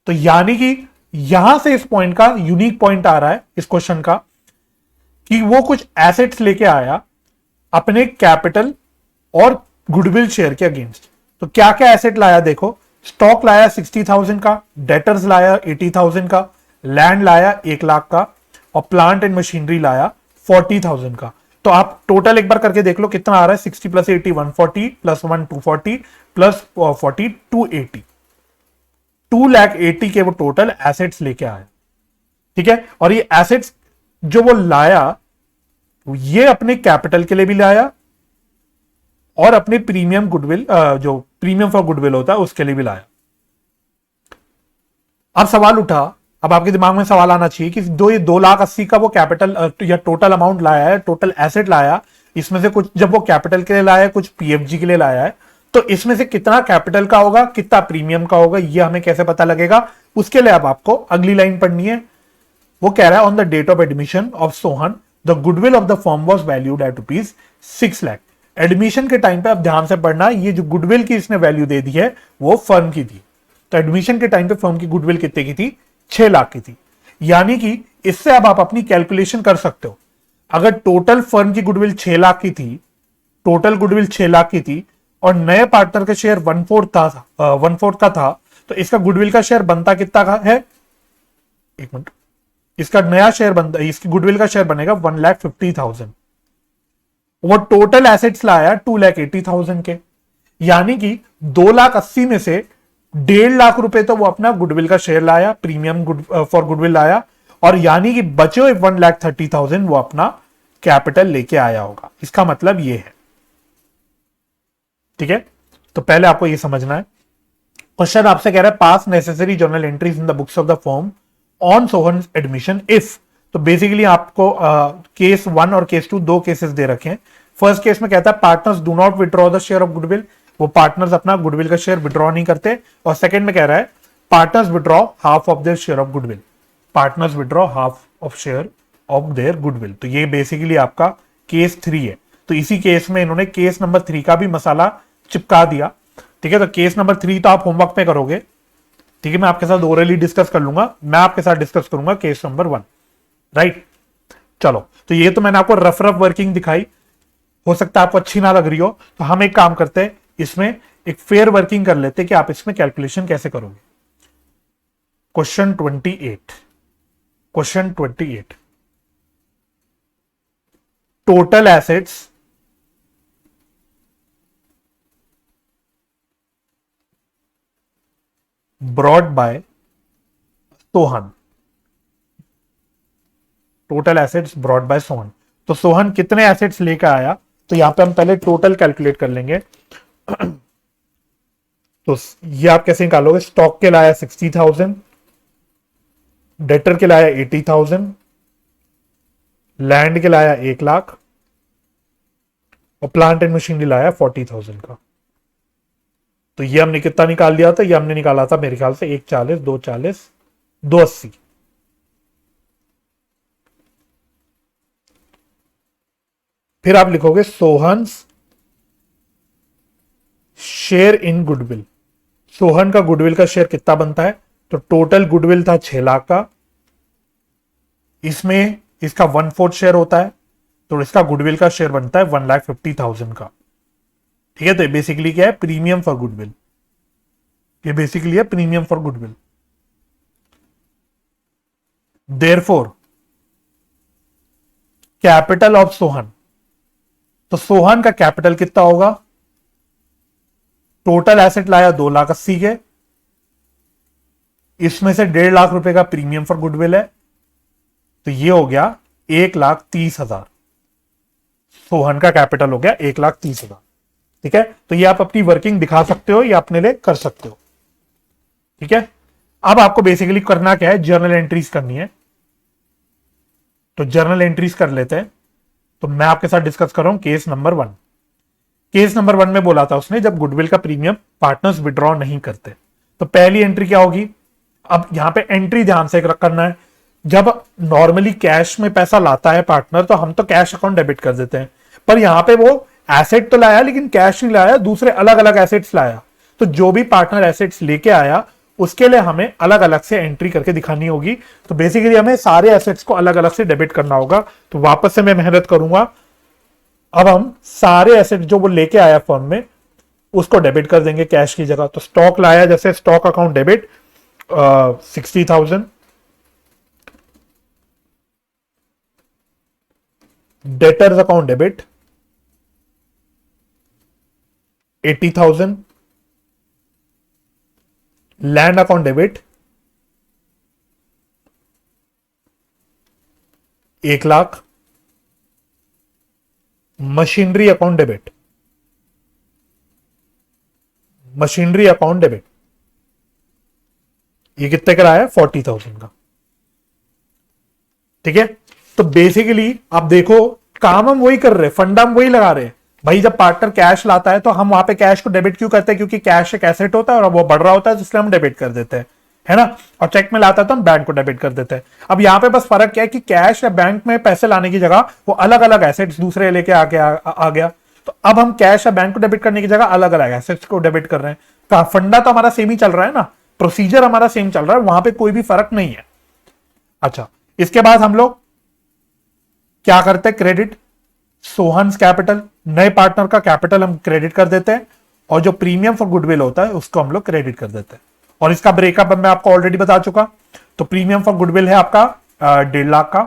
तो यानी कि यहां से इस पॉइंट का यूनिक पॉइंट आ रहा है इस क्वेश्चन का, कि वो कुछ एसेट्स लेके आया अपने कैपिटल और गुडविल शेयर के अगेंस्ट। तो क्या क्या एसेट लाया, देखो, स्टॉक लाया 60,000 का, डेटर्स लाया 80,000 का, लैंड लाया 1 लाख का, और प्लांट एंड मशीनरी लाया 40,000 का। तो आप टोटल एक बार करके देख लो कितना आ रहा है, 60 + 80 140 + 1 240 + 40 280, 2,80,000 के वो टोटल एसेट्स लेके आया। ठीक है, और ये एसेट्स जो वो लाया ये अपने कैपिटल के लिए भी लाया और अपने प्रीमियम गुडविल, जो प्रीमियम फॉर गुडविल होता है उसके लिए भी लाया। अब सवाल उठा, अब आपके दिमाग में सवाल आना चाहिए कि ये 2,80,000 का वो कैपिटल या टोटल अमाउंट लाया है, टोटल एसेट लाया, इसमें से कुछ जब वो कैपिटल के लिए लाया है, कुछ पीएफजी के लिए लाया है, तो इसमें से कितना कैपिटल का होगा, कितना प्रीमियम का होगा, ये हमें कैसे पता लगेगा। उसके लिए अब आपको अगली लाइन पढ़नी है। वो कह रहा है on the date of admission of Sohan the goodwill of the firm was valued at ₹6 lakh. Admission के टाइम पे अब ध्यान से पढ़ना, ये जो गुडविल की इसने वैल्यू दे दी है वो फर्म की थी। तो एडमिशन के टाइम पे फर्म की गुडविल कितने की थी, 6 लाख की थी। यानी कि इससे अब आप अपनी कैलकुलेशन कर सकते हो, अगर टोटल फर्म की गुडविल 6 लाख की थी, टोटल गुडविल 6 लाख की थी, और नए पार्टनर का शेयर 1/4 का था, तो इसका गुडविल का शेयर बनता कितना का है, एक मिनट, इसका नया शेयर बनता, इसकी गुडविल का शेयर बनेगा 1,50,000। वो टोटल एसेट्स लाया 2,80,000 के, यानी कि 2,80,000 में से 1.5 लाख रुपए तो वो अपना गुडविल का शेयर लाया, प्रीमियम फॉर गुडविल लाया, और यानी कि बचे हुए 1,30,000 वो अपना कैपिटल लेके आया होगा। इसका मतलब ये है, ठीक है, तो पहले आपको ये समझना है। क्वेश्चन आपसे कह रहा है pass necessary journal entries in the books of the firm on Sohan admission if. तो बेसिकली आपको केस 1 और केस 2 दो केसेस दे रखे हैं। फर्स्ट केस में कहता है partners do not withdraw the share of goodwill, वो पार्टनर्स अपना गुडविल का शेयर विड्रॉ नहीं करते। और सेकंड में कह रहा है partners withdraw half of their share of goodwill, partners withdraw half of share of their goodwill. तो ये बेसिकली आपका केस 3 है। तो इसी केस में इन्होंने केस नंबर 3 का भी मसाला चिपका दिया। ठीक है, तो केस नंबर 3 तो आप होमवर्क में करोगे। ठीक है, मैं आपके साथ ओरली डिस्कस कर लूंगा, मैं आपके साथ डिस्कस करूंगा केस नंबर 1। राइट, चलो, तो ये तो मैंने आपको रफ रफ वर्किंग दिखाई, हो सकता है आपको अच्छी ना लग रही हो, तो हम एक काम करते हैं, इसमें एक फेयर वर्किंग कर लेते हैं कि आप इसमें कैलकुलेशन कैसे करोगे। Question 28 total assets brought by Sohan. Total assets brought by Sohan. तो सोहन कितने एसेट्स लेकर आया, तो यहां पे हम पहले टोटल कैलकुलेट कर लेंगे। तो ये आप कैसे निकालोगे, स्टॉक के लाया 60,000, डेटर के लाया 80,000, लैंड के लाया 1,00,000 और प्लांट एंड मशीनरी लाया 40,000 का। तो ये हमने कितना निकाल लिया था, ये हमने निकाला था मेरे ख्याल से 140, 240, 280। फिर आप लिखोगे Sohan's share in goodwill. Sohan का गुडविल का शेयर कितना बनता है, तो टोटल गुडविल था 6,00,000 का, इसमें इसका 1/4 शेयर होता है, तो इसका गुडविल का शेयर बनता है 1,50,000 का। ठीक है, तो ये बेसिकली क्या है, प्रीमियम फॉर गुडविल। ये बेसिकली है premium for goodwill. Therefore capital of Sohan, तो सोहन का कैपिटल कितना होगा, टोटल एसेट लाया 2,80,000 के, इसमें से 1.5 लाख रुपए का प्रीमियम फॉर गुडविल है, तो ये हो गया 1,30,000। सोहन का कैपिटल हो गया 1,30,000। ठीक है, तो ये आप अपनी वर्किंग दिखा सकते हो या अपने लिए कर सकते हो। ठीक है, अब आपको बेसिकली करना क्या है, जर्नल एंट्रीज करनी है। तो जर्नल एंट्रीज कर लेते हैं। तो मैं आपके साथ डिस्कस कर रहा हूं केस नंबर 1। केस नंबर 1 में बोला था उसने जब गुडविल का प्रीमियम पार्टनर्स विड्रॉ नहीं करते। तो पहली एंट्री क्या होगी, अब यहां पे एंट्री ध्यान से करना है। जब नॉर्मली कैश में पैसा लाता है पार्टनर, तो हम तो कैश अकाउंट डेबिट कर देते हैं, पर यहां पे वो एसेट तो लाया लेकिन कैश नहीं लाया, दूसरे अलग अलग एसेट्स लाया। तो जो भी पार्टनर एसेट्स लेके आया उसके लिए हमें अलग अलग से एंट्री करके दिखानी होगी। तो बेसिकली हमें सारे एसेट्स को अलग अलग से डेबिट करना होगा। तो वापस से मैं मेहनत करूंगा। अब हम सारे एसेट जो वो लेके आया फर्म में उसको डेबिट कर देंगे कैश की जगह। तो स्टॉक लाया, जैसे stock account debit 60,000, debtors account debit 80,000, land account debit 1,00,000, machinery account debit, machinery account debit ये कितने का आया, 40,000 का। ठीक है, तो बेसिकली आप देखो काम हम वही कर रहे हैं, फंडा हम वही लगा रहे हैं। भाई जब पार्टनर कैश लाता है तो हम वहां पे कैश को डेबिट क्यों करते हैं, क्योंकि कैश एक एसेट होता है और वो बढ़ रहा होता है, इसलिए हम डेबिट कर देते हैं, है ना। और चेक में लाता है तो हम बैंक को डेबिट कर देते हैं। अब यहाँ पे बस फर्क क्या है कि कैश या बैंक में पैसे लाने की जगह वो अलग अलग एसेट्स दूसरे लेके आके आ गया। तो अब हम कैश या बैंक को डेबिट करने की जगह अलग अलग एसेट्स को डेबिट कर रहे हैं। फंडा तो हमारा सेम ही चल रहा है ना, प्रोसीजर हमारा सेम चल रहा है, वहां पे कोई भी फर्क नहीं है। अच्छा, इसके बाद हम लोग क्या करते हैं, क्रेडिट सोहन्स कैपिटल, नए पार्टनर का कैपिटल हम क्रेडिट कर देते हैं और जो प्रीमियम फॉर गुडविल होता है उसको हम लोग क्रेडिट कर देते हैं। और इसका ब्रेकअप मैं आपको ऑलरेडी बता चुका। तो प्रीमियम फॉर गुडविल है आपका 1.5 लाख का,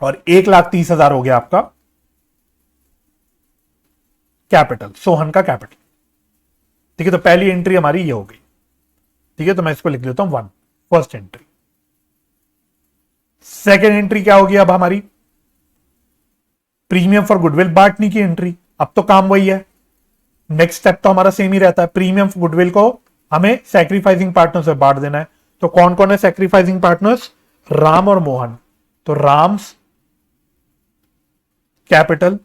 और 1,30,000 हो गया आपका कैपिटल, सोहन का कैपिटल। ठीक है, तो पहली एंट्री हमारी ये हो गई। ठीक है, तो मैं इसको लिख देता हूं 1, फर्स्ट एंट्री। सेकेंड एंट्री क्या होगी अब हमारी, प्रीमियम फॉर गुडविल बांटने की एंट्री, अब तो काम वही है, नेक्स्ट स्टेप तो हमारा सेम ही रहता है, प्रीमियम फॉर गुडविल को हमें सैक्रिफाइसिंग पार्टनर्स में बांट देना है। तो कौन कौन है सैक्रिफाइसिंग पार्टनर्स? राम और मोहन। तो Ram's capital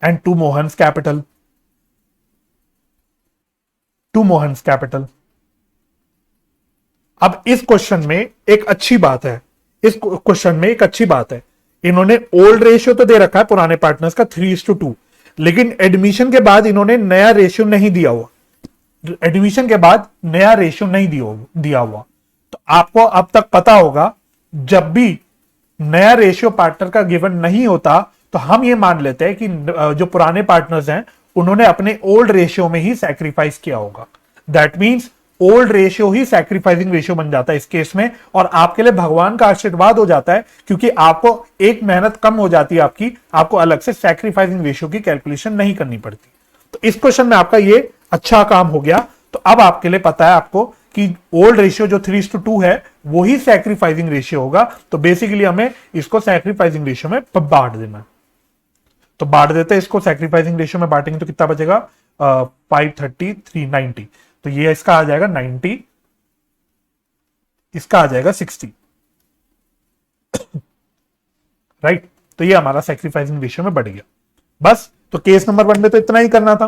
and to Mohan's capital, to Mohan's capital. अब इस क्वेश्चन में एक अच्छी बात है, इस क्वेश्चन में एक अच्छी बात है, इन्होंने ओल्ड रेशियो तो दे रखा है पुराने पार्टनर्स का 3:2, लेकिन एडमिशन के बाद इन्होंने नया रेशियो नहीं दिया हुआ, एडमिशन के बाद नया रेशियो नहीं दिया हुआ। तो आपको अब तक पता होगा जब भी नया रेशियो पार्टनर का गिवन नहीं होता तो हम ये मान लेते हैं कि जो पुराने पार्टनर्स हैं उन्होंने अपने ओल्ड रेशियो में ही सैक्रिफाइस किया होगा। That means old ratio he sacrificing ratio बन जाता है इस केस में, और आपके लिए भगवान का आशीर्वाद हो जाता है, क्योंकि आपको एक मेहनत कम हो जाती है आपकी, आपको अलग से सैक्रिफाइसिंग रेशियो की कैलकुलेशन नहीं करनी पड़ती। तो इस क्वेश्चन में आपका ये अच्छा काम हो गया। तो अब आपके लिए पता है आपको कि ओल्ड रेशियो जो 3:2 है वो ही सैक्रिफाइसिंग रेशियो होगा। तो बेसिकली हमें इसको सैक्रिफाइसिंग रेशियो में बांट देना है। तो बांट देते हैं इसको, सैक्रिफाइसिंग रेशियो में बांटेंगे तो कितना बचेगा? 530 390। तो ये इसका आ जाएगा 90, इसका आ जाएगा 60। राइट, तो ये हमारा सैक्रिफाइसिंग रेशियो में बढ़ गया। बस, तो केस नंबर 1 में तो इतना ही करना था,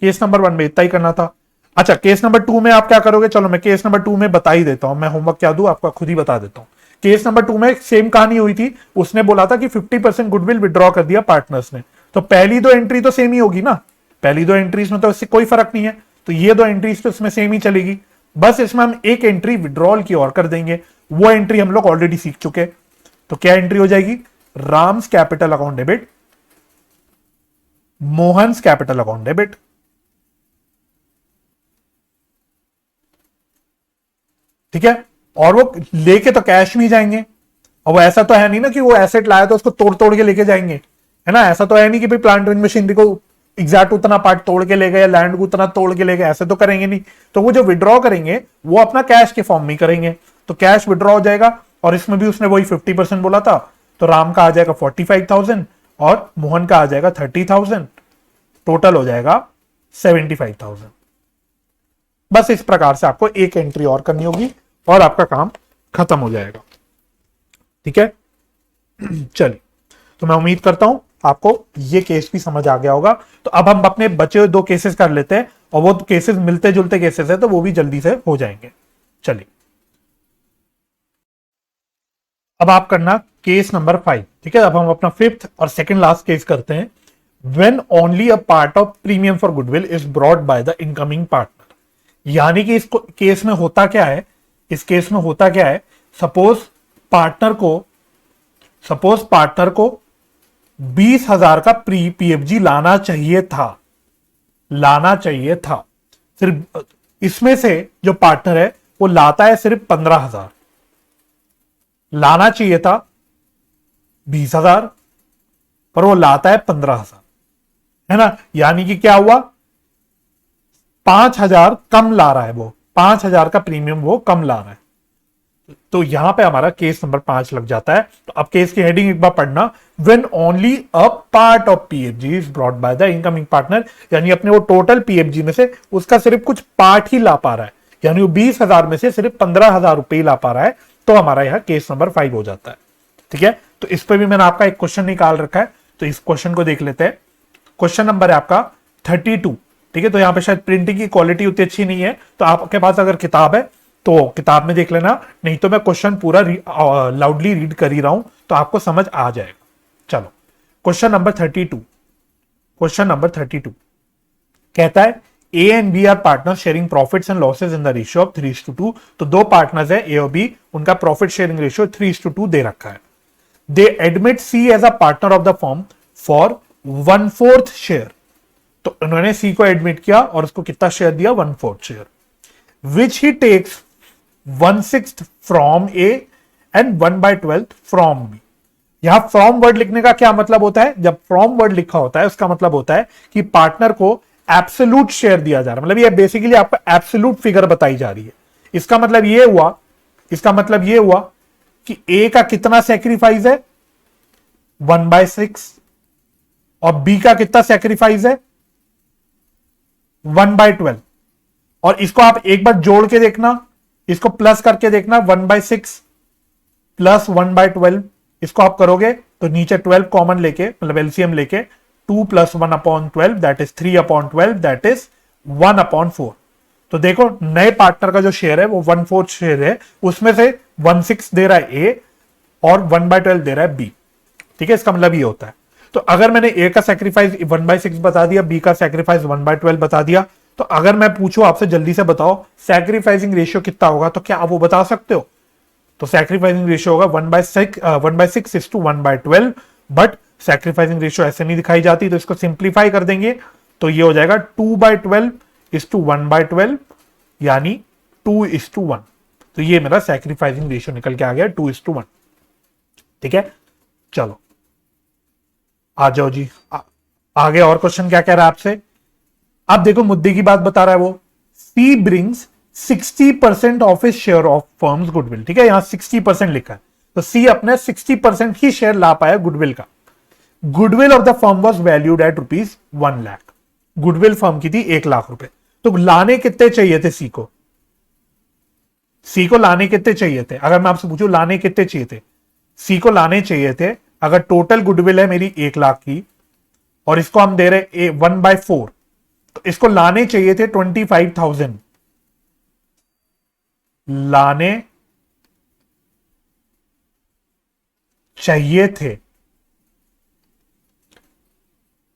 केस नंबर 1 में इतना ही करना था। अच्छा, केस नंबर 2 में आप क्या करोगे? चलो मैं केस नंबर 2 में बता ही देता हूं, मैं होमवर्क क्या दूं आपको खुद ही बता देता हूं। केस नंबर 2 में सेम कहानी हुई थी, उसने बोला था कि 50% गुडविल विड्रॉ कर दिया पार्टनर्स ने। तो पहली दो एंट्री तो सेम ही होगी ना, पहली दो एंट्रीज में तो इससे कोई फर्क नहीं है, तो ये दो एंट्रीज तो इसमें सेम ही चलेगी। बस इसमें हम एक एंट्री विड्रॉल की और कर देंगे, वो एंट्री हम लोग ऑलरेडी सीख चुके। तो क्या एंट्री हो जाएगी? Ram's capital account debit, Mohan's capital account debit. ठीक है, और वो लेके तो कैश में ही जाएंगे। और वो ऐसा तो है नहीं ना कि वो एसेट लाया तो उसको तोड़ तोड़ के लेके जाएंगे, है ना। ऐसा तो है नहीं कि भाई प्लांट एंड मशीनरी को एग्जैक्ट उतना पार्ट तोड़ के ले गए, लैंड को उतना तोड़ के ले गए, ऐसे तो करेंगे नहीं। तो वो जो विड्रॉ करेंगे वो अपना कैश के फॉर्म में करेंगे, तो कैश विड्रॉ हो जाएगा। और इसमें भी उसने वही 50% बोला था, तो राम का आ जाएगा 45,000 और मोहन का आ जाएगा 30,000, टोटल हो जाएगा 75,000। बस इस प्रकार से आपको एक एंट्री और करनी होगी और आपका काम खत्म हो जाएगा। ठीक है, चलिए, तो मैं उम्मीद करता हूं आपको ये केस भी समझ आ गया होगा। तो अब हम अपने बचे हुए 2 केसेस कर लेते हैं, और वो केसेस मिलते जुलते केसेस है तो वो भी जल्दी से हो जाएंगे। चलिए, अब आप करना केस नंबर 5। ठीक है, अब हम अपना 5th और सेकंड लास्ट केस करते हैं। When only a part of premium for goodwill is brought by the incoming partner. यानी कि इस केस में होता क्या है, इस केस में होता क्या है, सपोज पार्टनर को 20,000 का पीएफजी लाना चाहिए था। सिर्फ इसमें से जो पार्टनर है वो लाता है सिर्फ 15,000, लाना चाहिए था 20,000 पर वो लाता है 15,000, है ना। यानी कि क्या हुआ, 5,000 कम ला रहा है, वो 5,000 का प्रीमियम वो कम ला रहा है। तो यहां पे हमारा केस नंबर 5 लग जाता है। तो अब केस की हेडिंग एक बार पढ़ना, when only a part of PFG is brought by the incoming partner. यानी अपने वो टोटल पीएफजी में से उसका सिर्फ कुछ पार्ट ही ला पा रहा है, यानी वो 20,000 में से सिर्फ 15,000 रुपए ही ला पा रहा है, तो हमारा यहां केस नंबर 5 हो जाता है। ठीक है, तो इस पर भी मैंने आपका एक क्वेश्चन निकाल रखा है, तो इस क्वेश्चन को देख लेते हैं। क्वेश्चन नंबर है आपका 32। ठीक है, तो यहां पे शायद प्रिंटिंग की क्वालिटी उतनी अच्छी नहीं है, तो आपके पास अगर किताब है तो किताब में देख लेना, नहीं तो मैं क्वेश्चन पूरा लाउडली रीड कर ही रहा हूं तो आपको समझ आ जाएगा। चलो, क्वेश्चन नंबर 32। क्वेश्चन नंबर 32 कहता है A and B are partner sharing profits and losses in the ratio of 3:2। तो 2 पार्टनर्स है ए और बी, उनका प्रॉफिट शेयरिंग रेशियो 3:2 दे रखा है। They admit C as a partner of the firm for 1/4 share. तो उन्होंने सी को एडमिट किया और उसको कितना शेयर दिया? 1/4 share, which he takes 1/6 from A and 1/12 from B. यहां फ्रॉम वर्ड लिखने का क्या मतलब होता है? जब फ्रॉम वर्ड लिखा होता है उसका मतलब होता है कि पार्टनर को एब्सोल्यूट शेयर दिया जा रहा है, मतलब ये बेसिकली आपका एब्सोल्यूट फिगर बताई जा रही है। इसका मतलब ये हुआ कि ए का कितना सैक्रिफाइस है? 1/6 और बी का कितना सेक्रीफाइस है 1/12। और इसको आप एक बार जोड़ के देखना, इसको प्लस करके देखना 1/6 प्लस 1/12, इसको आप करोगे तो नीचे 12 कॉमन लेके मतलब एलसीएम लेके 2 + 1/12 दैट इज 3/12 दैट इज 1/4। तो देखो नए पार्टनर का जो शेयर है वो 1/4 शेयर है, उसमें से 1/6 दे रहा है ए और 1/12 दे रहा है बी। ठीक है, इसका मतलब ये होता है। तो अगर मैंने ए का सेक्रीफाइस 1/6 बता दिया, बी का सेक्रीफाइस 1/12 बता दिया, तो अगर मैं पूछूं आपसे जल्दी से बताओ सैक्रिफाइसिंग रेशियो कितना होगा, तो क्या आप वो बता सकते हो? तो सैक्रिफाइसिंग रेशियो होगा 1/6 is to 1/12, but sacrificing ratio ऐसे नहीं दिखाई जाती, तो इसको सिंप्लीफाई कर देंगे तो ये हो जाएगा 2/12 इज टू 1/12 यानी 2:1। तो ये मेरा सैक्रिफाइसिंग रेशियो निकल के आ गया 2:1। ठीक है, चलो आ जाओ जी आगे। और क्वेश्चन क्या कह रहा है आपसे? आप देखो मुद्दे की बात बता रहा है वो, C brings 60% of his share of firm's goodwill. ठीक है, यहां 60% लिखा है, तो सी अपने 60% ही शेयर ला पाया गुडविल का। Goodwill of the firm was valued eight ₹1 lakh. Goodwill firm की थी 1 लाख रुपए। तो लाने कितने चाहिए थे सी को? सी को लाने कितने चाहिए थे? अगर मैं आपसे पूछूं लाने कितने चाहिए थे, सी को लाने चाहिए थे, अगर टोटल गुडविल है मेरी 1 लाख की और इसको हम दे रहे 1/4, तो इसको लाने चाहिए थे 25,000। लाने चाहिए थे,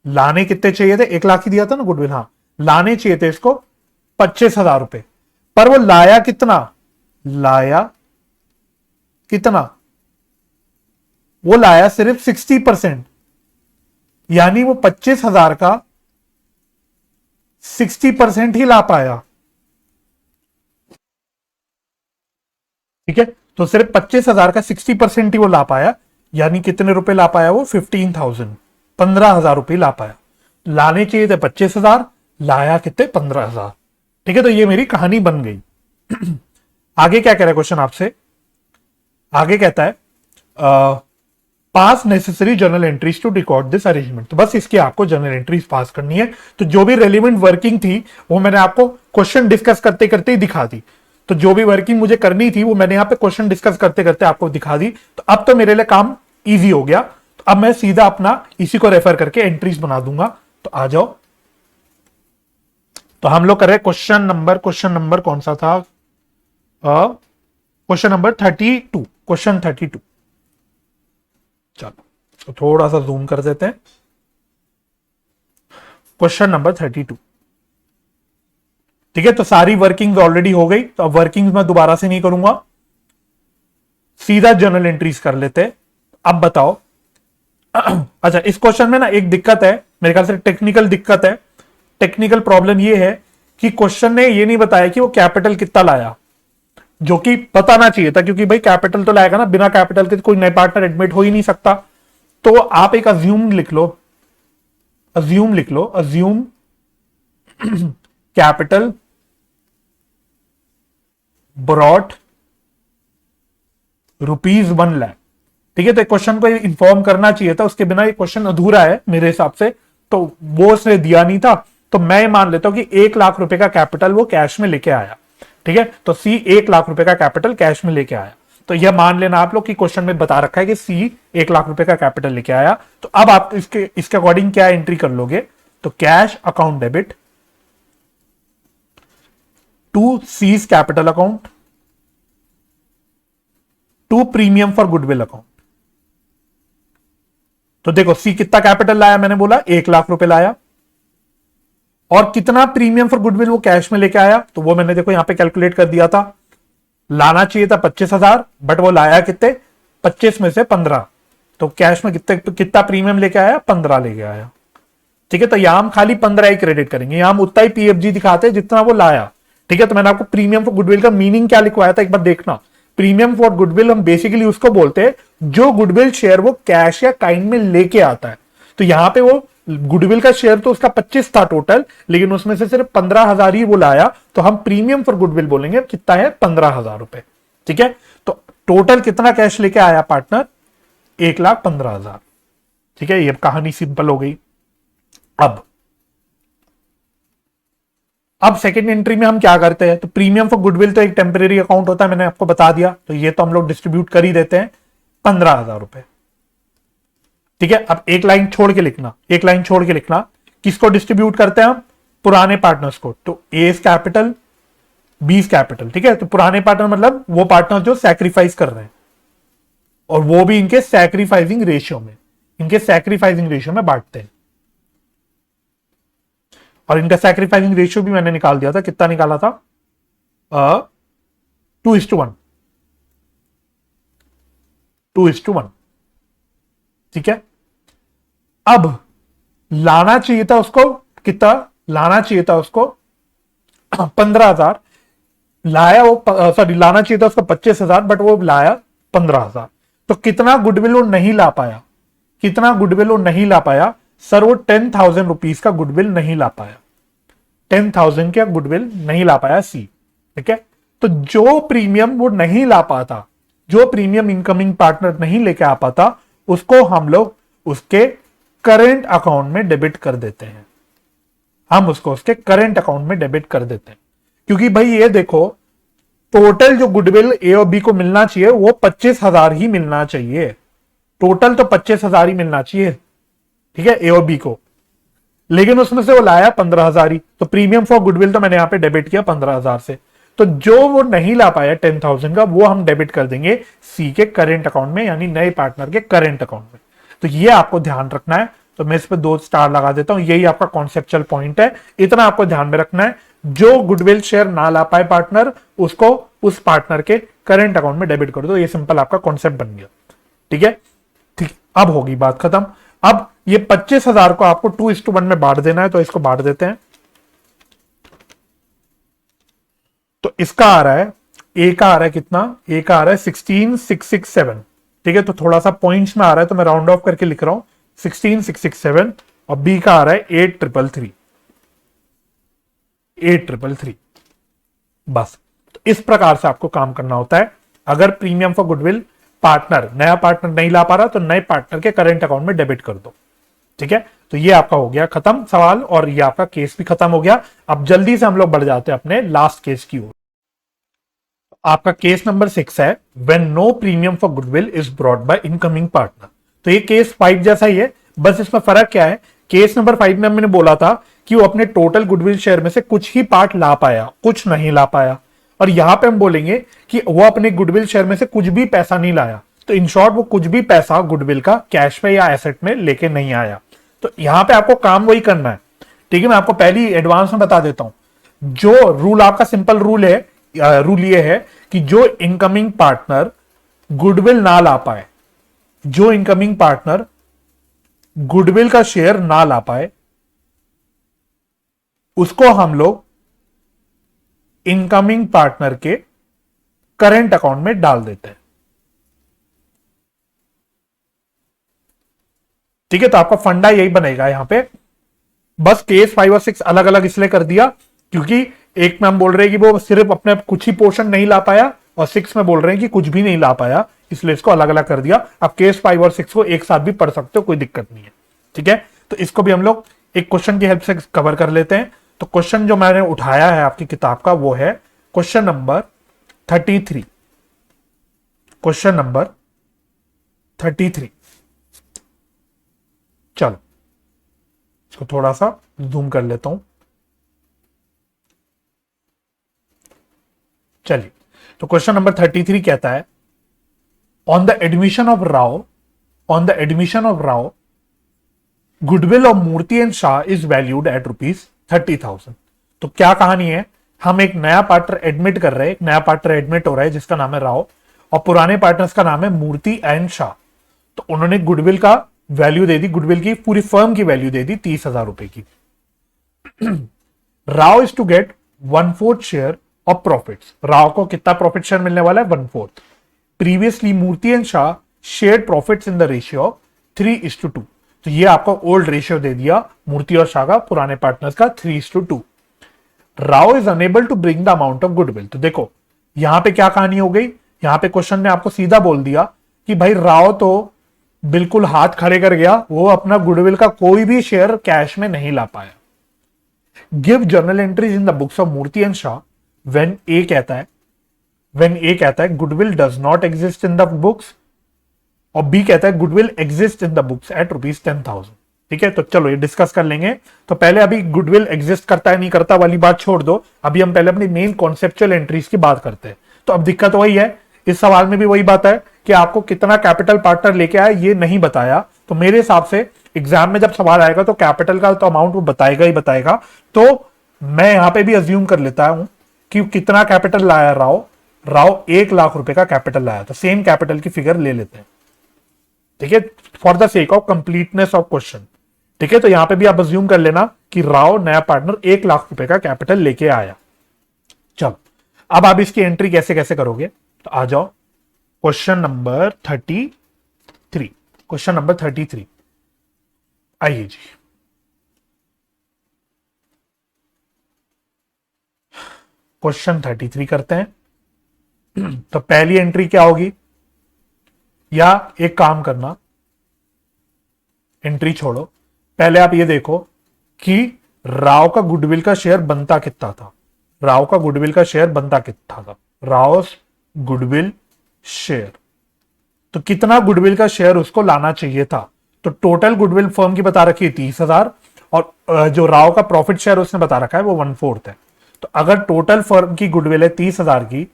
लाने कितने चाहिए थे? 1 लाख ही दिया था ना गुडविल, हाँ लाने चाहिए थे इसको 25,000 रुपए, पर वो लाया कितना? लाया कितना? वो लाया सिर्फ 60%, यानी वो 25,000 का 60% ही ला पाया। ठीक है, तो सिर्फ 25,000 का 60% ही वो ला पाया, यानी कितने रुपए ला पाया वो? 15,000, 15,000 रुपए ला पाया। लाने चाहिए थे 25,000, लाया कितने? 15,000। ठीक है, तो ये मेरी कहानी बन गई। आगे क्या कह रहा है क्वेश्चन आपसे? आगे कहता है pass necessary journal entries to record this arrangement. तो बस इसकी आपको जर्नल एंट्रीज पास करनी है। तो जो भी रेलिवेंट वर्किंग थी वो मैंने आपको क्वेश्चन डिस्कस करते करते ही दिखा दी। तो जो भी वर्किंग मुझे करनी थी वो मैंने यहाँ पे क्वेश्चन डिस्कस करते करते आपको दिखा दी। तो अब तो मेरे लिए काम इजी हो गया। तो अब मैं सीधा अपना इसी को रेफर करके एंट्रीज बना दूंगा। तो आ जाओ, तो हम लोग कर रहे क्वेश्चन नंबर कौन सा था? Question number 32। क्वेश्चन 32। चलो तो थोड़ा सा जूम कर देते हैं। Question number 32। ठीक है, तो सारी वर्किंग्स ऑलरेडी हो गई, तो अब वर्किंग्स मैं दोबारा से नहीं करूंगा, सीधा जर्नल एंट्रीज कर लेते। अब बताओ अच्छा, इस क्वेश्चन में ना एक दिक्कत है, मेरे ख्याल से टेक्निकल दिक्कत है। टेक्निकल प्रॉब्लम ये है कि क्वेश्चन ने ये नहीं बताया कि वो कैपिटल कितना लाया, जो कि बताना चाहिए था, क्योंकि भाई कैपिटल तो लाएगा ना, बिना कैपिटल के कोई नए पार्टनर एडमिट हो ही नहीं सकता। तो आप एक अज्यूम लिख लो, अज्यूम कैपिटल ब्रॉट ₹1 लाख। ठीक है, तो क्वेश्चन को इन्फॉर्म करना चाहिए था, उसके बिना ये क्वेश्चन अधूरा है मेरे हिसाब से। तो वो उसने दिया नहीं था, तो मैं मान लेता हूं कि 1 लाख रुपए का कैपिटल वो कैश में लेके आया। ठीक है, तो सी 1 लाख रुपए का कैपिटल कैश में लेके आया। तो यह मान लेना आप लोग कि क्वेश्चन में बता रखा है कि सी 1 लाख रुपए का कैपिटल लेके आया। तो अब आप इसके अकॉर्डिंग क्या एंट्री कर लोगे? तो cash account debit to C's capital account to premium for goodwill account. तो देखो सी कितना कैपिटल लाया, मैंने बोला 1 लाख रुपए लाया, और कितना प्रीमियम फॉर गुडविल वो कैश में लेके आया, तो वो मैंने देखो यहां पे कैलकुलेट कर दिया था। लाना चाहिए था 25,000, बट वो लाया कितने? 25 में से 15। तो कैश में कितना प्रीमियम लेके आया? 15 लेके आया। ठीक है, तो यहां हम खाली 15 ही क्रेडिट करेंगे, यहां हम उतना ही पीएफजी दिखाते हैं जितना वो लाया। ठीक है, तो मैंने आपको प्रीमियम फॉर गुडविल का मीनिंग क्या लिखवाया था एक बार देखना। प्रीमियम फॉर गुडविल हम बेसिकली उसको बोलते हैं जो गुडविल शेयर वो कैश या काइंड में लेके आता है। तो यहां पे वो गुडविल का शेयर तो उसका 25 था टोटल, लेकिन उसमें से सिर्फ 15,000 ही वो लाया, तो हम प्रीमियम फॉर गुडविल बोलेंगे कितना है? 15,000 रुपए। ठीक है, तो टोटल कितना कैश लेके आया पार्टनर? 1,15,000। ठीक है, ये कहानी सिंपल हो गई। अब सेकेंड एंट्री में हम क्या करते हैं, तो प्रीमियम फॉर गुडविल तो एक टेम्परेरी अकाउंट होता है, मैंने आपको बता दिया, तो ये तो हम लोग डिस्ट्रीब्यूट कर ही देते हैं 15,000 रुपए। ठीक है, अब एक लाइन छोड़ के लिखना, एक लाइन छोड़ के लिखना, किसको डिस्ट्रीब्यूट करते हैं हम, पुराने पार्टनर्स को। तो ए कैपिटल, बी कैपिटल। ठीक है, तो पुराने पार्टनर मतलब वो पार्टनर जो सैक्रिफाइस कर रहे हैं, और वो भी इनके सैक्रिफाइसिंग रेशियो में, इनके सैक्रिफाइसिंग रेशियो में बांटते हैं। और इनका सैक्रिफाइसिंग रेशियो भी मैंने निकाल दिया था, कितना निकाला था, 2:1, 2:1। ठीक है, अब लाना चाहिए था उसको कितना, लाना चाहिए था उसको 15,000, लाया वो, सॉरी लाना चाहिए था उसको 25,000, बट वो लाया 15,000। तो कितना गुडविल वो नहीं ला पाया, कितना गुडविल वो नहीं ला पाया सर, वो 10,000 रुपीज का गुडविल नहीं ला पाया, 10,000 का गुडविल नहीं ला पाया सी। ठीक है, तो जो प्रीमियम वो नहीं ला पाता, जो प्रीमियम इनकमिंग पार्टनर नहीं लेके आ पाता, उसको हम लोग उसके करेंट अकाउंट में डेबिट कर देते हैं, हम उसको उसके करेंट अकाउंट में डेबिट कर देते हैं। क्योंकि भाई ये देखो, टोटल जो गुडविल ए और बी को मिलना चाहिए वो 25,000 ही मिलना चाहिए, टोटल तो 25,000 ही मिलना चाहिए। ठीक है, ए और बी को, लेकिन उसमें से वो लाया 15,000 ही, तो प्रीमियम फॉर गुडविल तो मैंने यहां पे डेबिट किया 15,000 से। तो जो वो नहीं ला पाया 10,000 का, वो हम डेबिट कर देंगे सी के करेंट अकाउंट में, यानी नए पार्टनर के करेंट अकाउंट में। तो ये आपको ध्यान रखना है, तो मैं इस पर 2 स्टार लगा देता हूं, यही आपका कॉन्सेप्चुअल पॉइंट है, इतना आपको ध्यान में रखना है। जो गुडविल शेयर ना ला पाए पार्टनर, उसको उस पार्टनर के करेंट अकाउंट में डेबिट कर दो, ये सिंपल आपका कॉन्सेप्ट बन गया। ठीक है, ठीक, अब होगी बात खत्म। अब ये 25,000 को आपको 2:1 में बांट देना है, तो इसको बांट देते हैं। तो इसका आ रहा है, ए का आ रहा है कितना, ए का आ रहा है 16,667। ठीक है, तो थोड़ा सा पॉइंट्स में आ रहा है, तो मैं राउंड ऑफ करके लिख रहा हूं 16,667, और बी का आ रहा है 8,333, 8,333। बस, तो इस प्रकार से आपको काम करना होता है। अगर प्रीमियम फॉर गुडविल पार्टनर, नया पार्टनर नहीं ला पा रहा, तो नए पार्टनर के करेंट अकाउंट में डेबिट कर दो। ठीक है, तो ये आपका हो गया खत्म सवाल, और ये आपका केस भी खत्म हो गया। अब जल्दी से हम लोग बढ़ जाते हैं अपने लास्ट केस की ओर। आपका केस नंबर 6 है, when no premium for goodwill is brought by incoming partner. तो ये केस 5 जैसा ही है, बस इसमें फर्क क्या है, केस नंबर 5 में मैंने बोला था कि वो अपने टोटल गुडविल शेयर में से कुछ ही पार्ट ला पाया, कुछ नहीं ला पाया, और यहां पे हम बोलेंगे कि वो अपने गुडविल शेयर में से कुछ भी पैसा नहीं लाया। तो इन शॉर्ट वो कुछ भी पैसा गुडविल का कैश में या एसेट में लेके नहीं आया। तो यहां पे आपको काम वही करना है। ठीक है, मैं आपको पहली एडवांस में बता देता हूं, जो रूल आपका सिंपल रूल है, रूल ये है कि जो इनकमिंग पार्टनर गुडविल ना ला पाए, जो इनकमिंग पार्टनर गुडविल का शेयर ना ला पाए, उसको हम लोग इनकमिंग पार्टनर के करंट अकाउंट में डाल देते हैं। ठीक है, तो आपका फंडा यही बनेगा यहां पे। बस केस 5 और 6 अलग अलग इसलिए कर दिया क्योंकि एक में हम बोल रहे हैं कि वो सिर्फ अपने कुछ ही पोर्शन नहीं ला पाया, और 6 में बोल रहे हैं कि कुछ भी नहीं ला पाया, इसलिए इसको अलग अलग कर दिया। आप केस 5 और 6 को एक साथ भी पढ़ सकते हो, कोई दिक्कत नहीं है। ठीक है, तो इसको भी हम लोग एक क्वेश्चन की हेल्प से कवर कर लेते हैं। तो क्वेश्चन जो मैंने उठाया है आपकी किताब का, वो है क्वेश्चन नंबर 33, क्वेश्चन नंबर 33। चलो इसको थोड़ा सा जूम कर लेता हूं। चलिए, तो क्वेश्चन नंबर 33 कहता है, on the admission of Rao, on the admission of Rao, goodwill of Murthy and Shah is valued at ₹30,000। तो क्या कहानी है, हम एक नया पार्टनर एडमिट कर रहे हैं, एक नया पार्टनर एडमिट हो रहा है जिसका नाम है राव, और पुराने पार्टनर्स का नाम है मूर्ति एंड शाह। तो उन्होंने गुडविल का वैल्यू दे दी, गुडविल की पूरी फर्म की वैल्यू दे दी 30,000 रुपए की। Rao is to get 1/4 share of profits. Rao को कितना प्रॉफिट शेयर मिलने वाला है, 1/4। Previously Murthy and Shah share profits in the ratio 3:2। तो ये आपको ओल्ड रेशियो दे दिया मूर्ति और शाह का, पुराने पार्टनर्स का 3:2। Rao is unable to bring the amount of goodwill. तो देखो यहां पे क्या कहानी हो गई, यहां पे क्वेश्चन ने आपको सीधा बोल दिया कि भाई राव तो बिल्कुल हाथ खड़े कर गया, वो अपना गुडविल का कोई भी शेयर कैश में नहीं ला पाया। Give journal entries in the books of Murthy and Shah when A कहता है goodwill does not exist in the books, और बी कहता है goodwill exist in the books at ₹10,000। ठीक है, तो चलो ये डिस्कस कर लेंगे। तो पहले अभी गुडविल एग्जिस्ट करता है नहीं करता वाली बात छोड़ दो, अभी हम पहले अपनी मेन कॉन्सेप्चुअल एंट्रीज की बात करते हैं। तो अब दिक्कत वही है, इस सवाल में भी वही बात है कि आपको कितना कैपिटल पार्टनर लेके आया ये नहीं बताया। तो मेरे हिसाब से एग्जाम में जब सवाल आएगा तो कैपिटल का तो अमाउंट वो बताएगा ही बताएगा। तो मैं यहां पे भी अज्यूम कर लेता हूं कि कितना कैपिटल लाया राव 1,00,000 रुपए का कैपिटल लाया, तो सेम कैपिटल की फिगर ले लेते हैं। ठीक है, for the sake of completeness of question. ठीक है, तो यहां पे भी आप अज्यूम कर लेना कि राव नया पार्टनर 1,00,000 रुपए का कैपिटल लेके आया। चलो अब आप इसकी एंट्री कैसे कैसे करोगे, तो आ जाओ क्वेश्चन नंबर 33। आइए जी, क्वेश्चन 33 करते हैं। तो पहली एंट्री क्या होगी, या एक काम करना, एंट्री छोड़ो, पहले आप ये देखो कि राव का गुडविल का शेयर बनता कितना था। राव गुडविल शेयर, तो कितना गुडविल का शेयर उसको लाना चाहिए था। तो टोटल गुडविल फर्म की बता रखी है 30,000, और जो राव का प्रॉफिट शेयर उसने बता रखा है वो 1/4 है। तो अगर टोटल फर्म की गुडविल है 30,000 की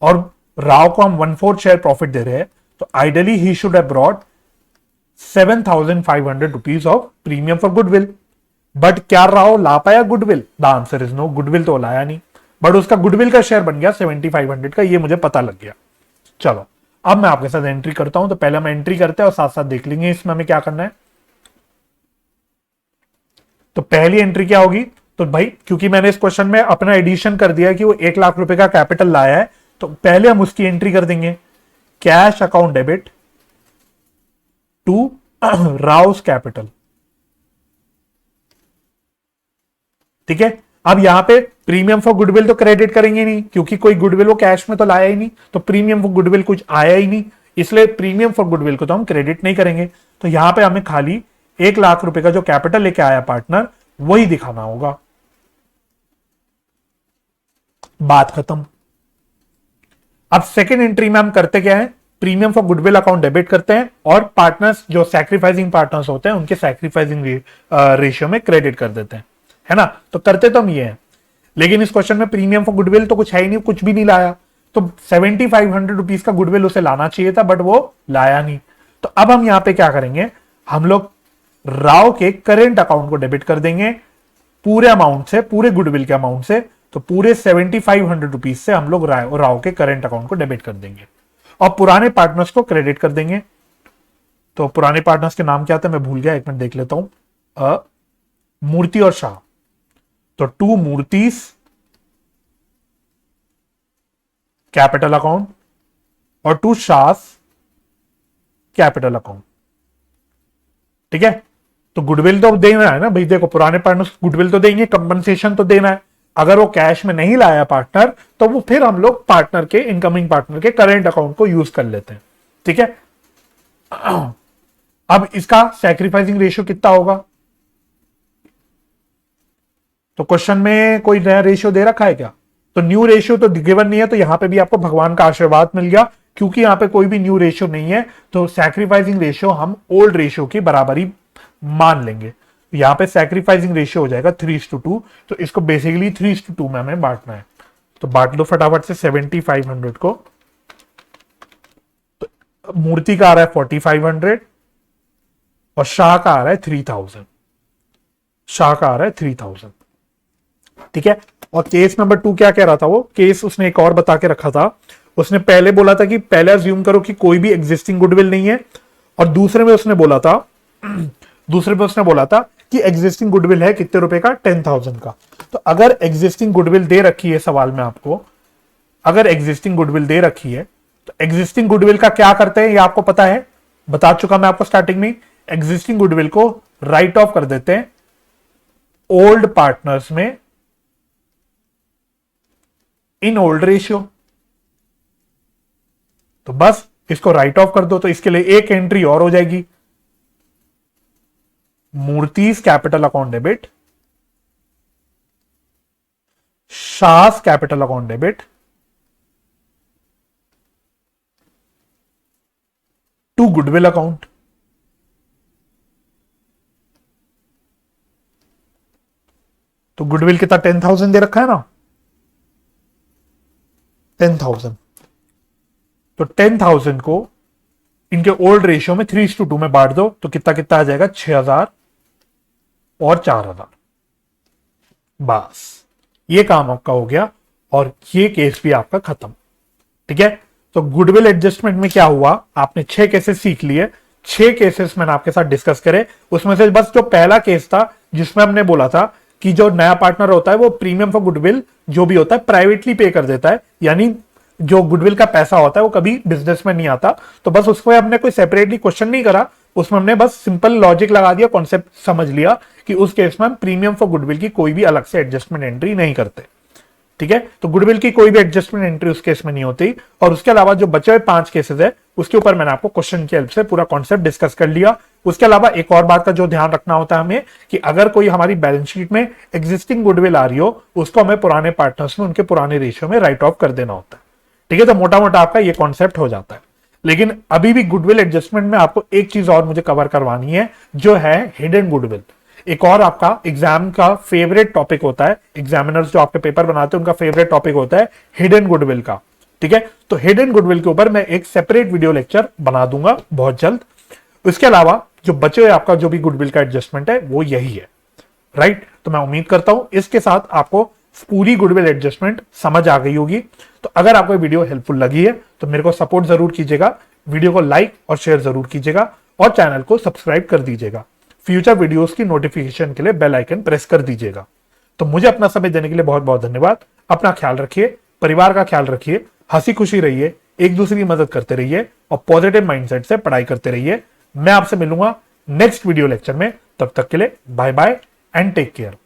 और राव को हम 1/4 शेयर प्रॉफिट दे रहे हैं, तो ideally he should have brought 7,500 rupees of premium for goodwill. But क्या राव ला पाया goodwill? The answer is no, goodwill तो लाया नहीं, बट उसका गुडविल का शेयर बन गया 7,500 का, ये मुझे पता लग गया। चलो अब मैं आपके साथ एंट्री करता हूं, तो पहले हम एंट्री करते हैं और साथ साथ देख लेंगे इसमें हमें क्या करना है। तो पहली एंट्री क्या होगी, तो भाई क्योंकि मैंने इस क्वेश्चन में अपना एडिशन कर दिया है कि वो 1,00,000 रुपए का कैपिटल लाया है, तो पहले हम उसकी एंट्री कर देंगे, cash account debit to Rao's capital. ठीक है, अब यहां पे प्रीमियम फॉर गुडविल तो क्रेडिट करेंगे नहीं, क्योंकि कोई गुडविल वो कैश में तो लाया ही नहीं, तो प्रीमियम फॉर गुडविल कुछ आया ही नहीं, इसलिए प्रीमियम फॉर गुडविल को तो हम क्रेडिट नहीं करेंगे। तो यहां पे हमें खाली 1,00,000 रुपए का जो कैपिटल लेके आया पार्टनर वही दिखाना होगा। बात खत्म। अब सेकेंड एंट्री में हम करते क्या है, premium for goodwill account debit करते हैं और पार्टनर्स जो सैक्रिफाइसिंग पार्टनर्स होते हैं उनके सैक्रिफाइसिंग रेशियो में क्रेडिट कर देते हैं, है ना। तो करते तो हम ये हैं, लेकिन इस क्वेश्चन में प्रीमियम फॉर गुडविल तो कुछ है ही नहीं, कुछ भी नहीं लाया। तो 7,500 रुपीज का गुडविल उसे लाना चाहिए था, बट वो लाया नहीं। तो अब हम यहां पे क्या करेंगे, हम लोग राव के करेंट अकाउंट को डेबिट कर देंगे पूरे अमाउंट से, पूरे गुडविल के अमाउंट से। तो पूरे 7,500 रुपीज से हम लोग राव के करेंट अकाउंट को डेबिट कर देंगे और पुराने पार्टनर्स को क्रेडिट कर देंगे। तो पुराने पार्टनर्स के नाम क्या थे, मैं भूल गया, एक मिनट देख लेता हूं, मूर्ति और शाह। तो 2 मूर्तिस कैपिटल अकाउंट और 2 शाहs कैपिटल अकाउंट। ठीक है, तो गुडविल तो देना है ना भाई, देखो पुराने पार्टनर्स गुडविल तो देंगे, कंपनसेशन तो देना है। अगर वो कैश में नहीं लाया पार्टनर, तो वो फिर हम लोग पार्टनर के, इनकमिंग पार्टनर के करेंट अकाउंट को यूज कर लेते हैं। ठीक है, अब इसका सैक्रिफाइसिंग रेशियो कितना होगा, तो क्वेश्चन में कोई नया रेशियो दे रखा है क्या, तो न्यू रेशियो तो गिवन नहीं है। तो यहां पे भी आपको भगवान का आशीर्वाद मिल गया, क्योंकि यहां पे कोई भी न्यू रेशियो नहीं है, तो सैक्रिफाइसिंग रेशियो हम ओल्ड रेशियो की बराबरी मान लेंगे। यहां पे सैक्रिफाइसिंग रेशियो हो जाएगा 3:2, तो इसको बेसिकली 3:2 में हमें बांटना है। तो बांट दो फटाफट से 7,500 को। तो मूर्ति का आ रहा है 4,500 और शाह का आ रहा है 3,000। ठीक है, और केस नंबर 2 क्या कह रहा था, वो केस उसने एक और बता के रखा था। उसने पहले बोला था कि पहले अज्यूम करो कि कोई भी एग्जिस्टिंग गुडविल नहीं है, और दूसरे में उसने बोला था कि एग्जिस्टिंग गुडविल है कितने रुपए का, 10,000 का। तो अगर एग्जिस्टिंग गुडविल दे रखी है सवाल में आपको, अगर एग्जिस्टिंग गुडविल दे रखी है, तो एग्जिस्टिंग गुडविल का क्या करते हैं ये आपको पता है, बता चुका मैं आपको स्टार्टिंग में। एग्जिस्टिंग गुडविल को राइट ऑफ कर देते हैं ओल्ड पार्टनर्स में इन ओल्ड रेशियो। तो बस इसको राइट ऑफ कर दो, तो इसके लिए एक एंट्री और हो जाएगी, Murti's capital account debit, Shah's capital account debit to goodwill account. तो गुडविल कितना 10,000 दे रखा है ना, 10,000। तो 10,000 को इनके ओल्ड रेशियो में 3:2 में बांट दो, तो कितना कितना आ जाएगा, 6,000 और 4,000। बस ये काम आपका हो गया और ये केस भी आपका खत्म। ठीक है, तो गुडविल एडजस्टमेंट में क्या हुआ, आपने 6 केसेस सीख लिए, 6 केसेस मैंने आपके साथ डिस्कस करे। उसमें से बस जो पहला केस था जिसमें हमने बोला था कि जो नया पार्टनर होता है वो प्रीमियम फॉर गुडविल जो भी होता है प्राइवेटली पे कर देता है, यानी जो गुडविल का पैसा होता है वो कभी बिजनेस में नहीं आता। तो बस उसको हमने कोई सेपरेटली क्वेश्चन नहीं करा, उसमें हमने बस सिंपल लॉजिक लगा दिया, कॉन्सेप्ट समझ लिया कि उस केस में हम प्रीमियम फॉर गुडविल की कोई भी अलग से एडजस्टमेंट एंट्री नहीं करते। ठीक है, तो गुडविल की कोई भी एडजस्टमेंट एंट्री उस केस में नहीं होती। और उसके अलावा जो बचे हुए 5 केसेस है उसके ऊपर मैंने आपको क्वेश्चन की हेल्प से पूरा कॉन्सेप्ट डिस्कस कर लिया। उसके अलावा एक और बात का जो ध्यान रखना होता है हमें कि अगर कोई हमारी बैलेंस शीट में एग्जिस्टिंग गुडविल आ रही हो उसको हमें पुराने पार्टनर्स में उनके पुराने रेशियो में राइट ऑफ कर देना होता है। ठीक है, तो मोटा मोटा आपका ये कॉन्सेप्ट हो जाता है। लेकिन अभी भी गुडविल एडजस्टमेंट में आपको एक चीज और मुझे कवर करवानी है, जो है हिडन गुडविल। एक और आपका एग्जाम का फेवरेट टॉपिक होता है, एग्जामिनर्स जो आपके पेपर बनाते हैं उनका फेवरेट टॉपिक होता है हिडन गुडविल का। ठीक है, तो हिडन गुडविल के ऊपर मैं एक सेपरेट वीडियो लेक्चर बना दूंगा बहुत जल्द। उसके अलावा जो बचे हुए आपका जो भी गुडविल का एडजस्टमेंट है वो यही है। राइट, तो मैं उम्मीद करता हूं इसके साथ आपको पूरी गुडविल एडजस्टमेंट समझ आ गई होगी। तो अगर आपको वीडियो हेल्पफुल लगी है तो मेरे को सपोर्ट जरूर कीजिएगा, वीडियो को लाइक और शेयर जरूर कीजिएगा और चैनल को सब्सक्राइब कर दीजिएगा। फ्यूचर वीडियोस की नोटिफिकेशन के लिए बेल आइकन प्रेस कर दीजिएगा। तो मुझे अपना समय देने के लिए बहुत बहुत धन्यवाद। अपना ख्याल रखिए, परिवार का ख्याल रखिए, हंसी खुशी रहिए, एक दूसरे की मदद करते रहिए और पॉजिटिव माइंडसेट से पढ़ाई करते रहिए। मैं आपसे मिलूंगा नेक्स्ट वीडियो लेक्चर में, तब तक के लिए bye bye and take care.